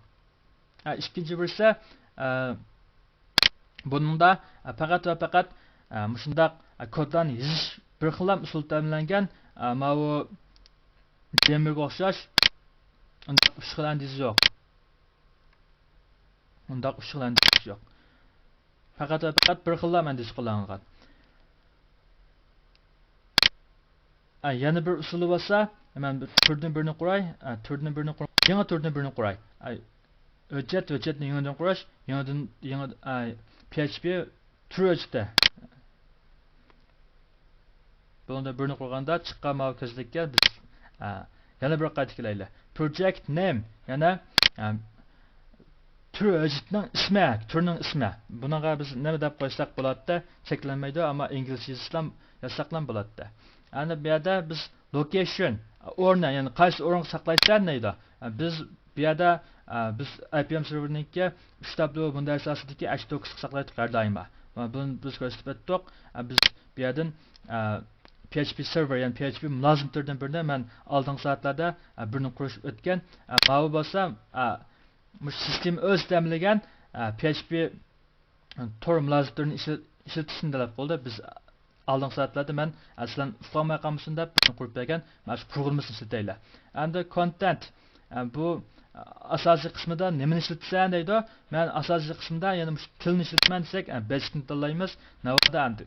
Ikkinchi birisi buningda faqat va faqat mushundaq kodlarni yozish bir xil usul ta'minlangan, mana bu Jammer'ga o'xshash undaq ushlandiz yo'q. Faqat va faqat bir xil mandiz qo'llangan. Yana bir usuli bo'lsa, men turdan birini quray, yangi turdan birini quray. Hujjatni yangidan qurash, yangi PHP tur hujjatda. Bunda birini qurganda chiqqan mavqizlikka biz yana bir qayta kelaylik. Project name, yana tur hujjatning ismi, turning ismi. Bunaqa biz nima deb qo'ysak bo'ladi, cheklanmaydi, ammo inglizcha yozsak ham bo'ladi. Ana bu yerda biz location, o'rni, ya'ni qaysi o'ringa saqlaysan deydi. Biz bu yerda biz IPM serverniki shtabda bunday asosidagi H9 saqlaydik har doim. Buni biz ko'rsatib o'tdik. Biz bu yerdan PHP server, yani PHP mülazimlardan birine men aldığım saatlerde birini qurish o'tgan. Bu bo'lsa sistem o'z ta'minlagan PHP tor mülazimlarini ishlatishni talab qildi. Biz aldığım saatlerde men aslan uqamay qolmasin deb birini qurib bergan. Mana shu programmasini ishlataylik. Endi content bu asosiy qismida nimani ishlatsan deydi. Men asosiy qismida yana tilni ishlatman desak, basic tilni tanlaymiz. Navada endi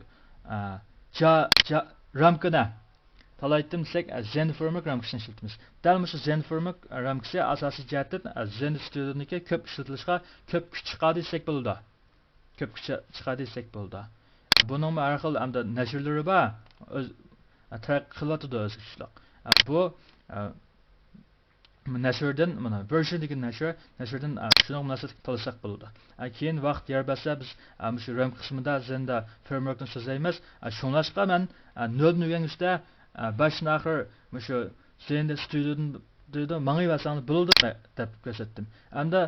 ramkani talaytdim desek Zen Framework ramkasini ishlatamiz. Dal mana shu Zen Framework ramkasi asosiy jihatdan Zen Studio'niki ko'p ishlatilishga ko'p kuch chiqadi desek bo'ladi. Ko'p kuch chiqadi desek bo'ladi. Buning har xil hamda nashrlari bor. O'z taraqqiy qilyotdi o'z ishlar. Bu nashrdan mana version degan nashrdan shuni munosabat qilsak bo'ladi. Keyin vaqt yer bo'lsa biz shu RAM qismida Zenda frameworkni so'zlaymiz. Shunlashqa men 0 o'rganishda başdan axir shu Zenda studiodan manga vasani bo'ldi deb ko'rsatdim. Hamda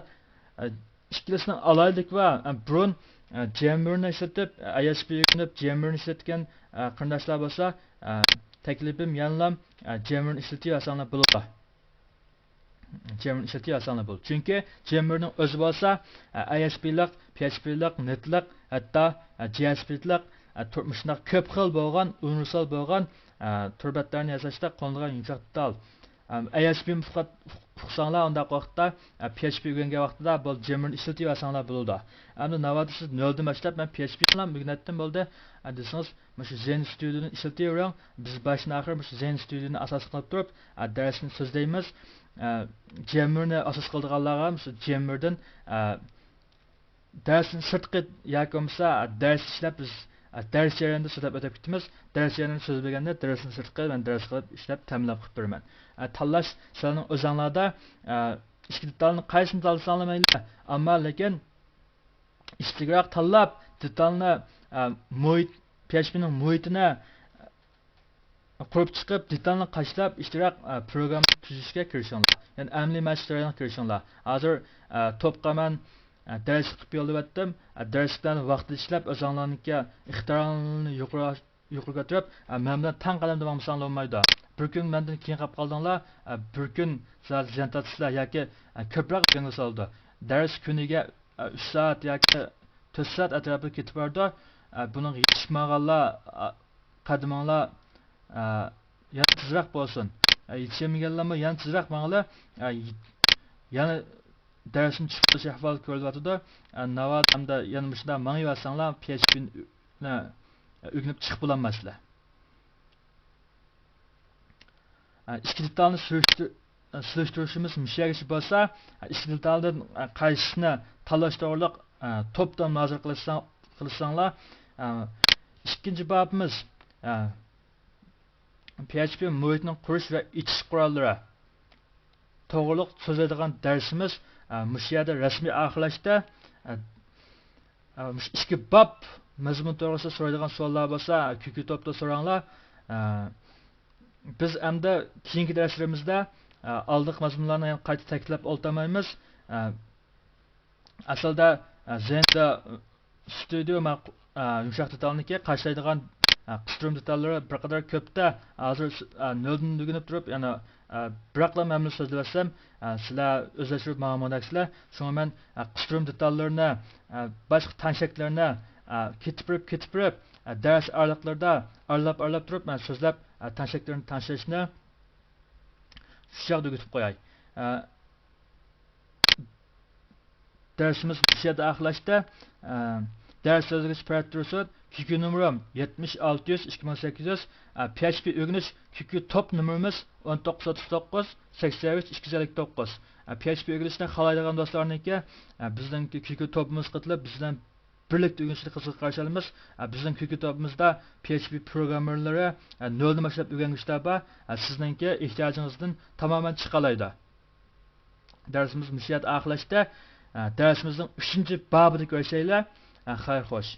ikkilasining alaylik va burun Jammer'ni ishlatib, ISP o'rganib Jammer'ni ishlatgan qarindoshlar bo'lsa, taklifim yanlam Jammer'ni ishlatib asanlar bo'ladi. Jammer'ni ishlatib asanlar bo'ladi. Chunki Jammer'ning o'zi bo'lsa, ISP'lik, PHP'lik, netlik, hatto JSP'lik turmushlar ko'p xil bo'lgan, universal bo'lgan turbatlarni yasashda qo'llangan yumshoq detal. ISP faqat fuqsanlar undaq vaqtda PHP o'rgangan vaqtida bu Jammer'ni ishlatib asanlar bo'ladi. Endi navbatda siz 0 dan boshlab men PHP bilan o'rgandim bo'ldi. Desangiz, mana shu Zen Studio'ni ishlataverang. Biz boshdan oxir shu Zen Studio'ni asos qilib turib, darsni so'zlaymiz. Jammer'ni asos qilganlarga shu Jammer'dan darsni sirtqi yoki bo'lmasa dars ishlab biz dars jarayonida so'zlab o'tib ketamiz. Dars jarayonida so'zlaganda darsni sirtqi men dars qilib ishlab ta'minlab qilib beraman. Tanlash sizlarning o'zinglarda ikki detalni qaysini tanlasanglar mayli, ammo lekin istiqroq tanlab detalni muhit PHP'ning muhitini qurib chiqib detalni qashlab istiqroq program tuzishga kirishinglar. Ya'ni amaliy mashqlarga kirishinglar. Hozir to'pqa men dars qilib yo'llayaptim. Darsdan vaqt ishlab o'zinglarningga ixtirolarni yuqori ko'tarib, men bilan tang qalamda bo'lmasanglar bo'lmaydi. Bir kun mendan keyin qolib qoldinglar, bir kun sizlar jantatsizlar yoki ko'proq o'rganib oldi. Dars kuniga 3 soat yoki 4 soat atrofida ketib bordi. Buning yetishmaganlar qadaminglar yana tezroq bo'lsin. Yetishmaganlarmi yana tezroq manglar yana darsni chiqish ahvol ko'rilyapti. Navbat hamda yana shunday mangivasanglar PHP'ni o'rganib chiqib bo'lmaslar. İki detalni surishtirishimiz müşagishi bo'lsa, ikki detaldan qaysisini tanlash to'g'riliq topdan nazar qilsanglar, ikkinchi babimiz PHP muhitining qurish va ichish qurollari to'g'riliq so'zlaydigan darsimiz mush yerda rasmiy oxirlashda ikki bab mazmun to'g'risida so'raydigan savollar bo'lsa, QQ topda so'ranglar. Biz hamda keyingi darslarimizda aldiq mazmunlarni ham qayta ta'kidlab o'tmaymiz. Aslida Zenda Studio yumshoq detalniki qarshılaydigan qistirma detallari bir qadar ko'pda. Hozir 0 dan o'rganib turib, yana biroqla mamnun so'zlasam, sizlar o'zlashtirib ma'lumotlarsizlar. Shunga men qistirma detallarni, boshqa tanshaklarni ketib dars araliqlarida aralab turib men so'zlab tanshaklarni tanishishni shu yoqda o'tib qo'yay. Dersimiz bu yerda oxirlashda ders o'zgarish parametrisi QQ numarim 70600 PHP o'rganish QQ top numarimiz 1939 83 259. PHP o'rganishni xohlaydigan do'stlarniki bizningki QQ topimiz qitilib bizdan birlikte o'rganishni qiziq qarshi olamiz. Bizning QQ topimizda PHP programmerlari 0 dan boshlab o'rganishlar bor. Sizningki ehtiyojingizdan tamoman chiqalaydi. Darsimiz mushiyat oxirlashda darsimizning 3-babida ko'rishaylar. Xayr xo'sh.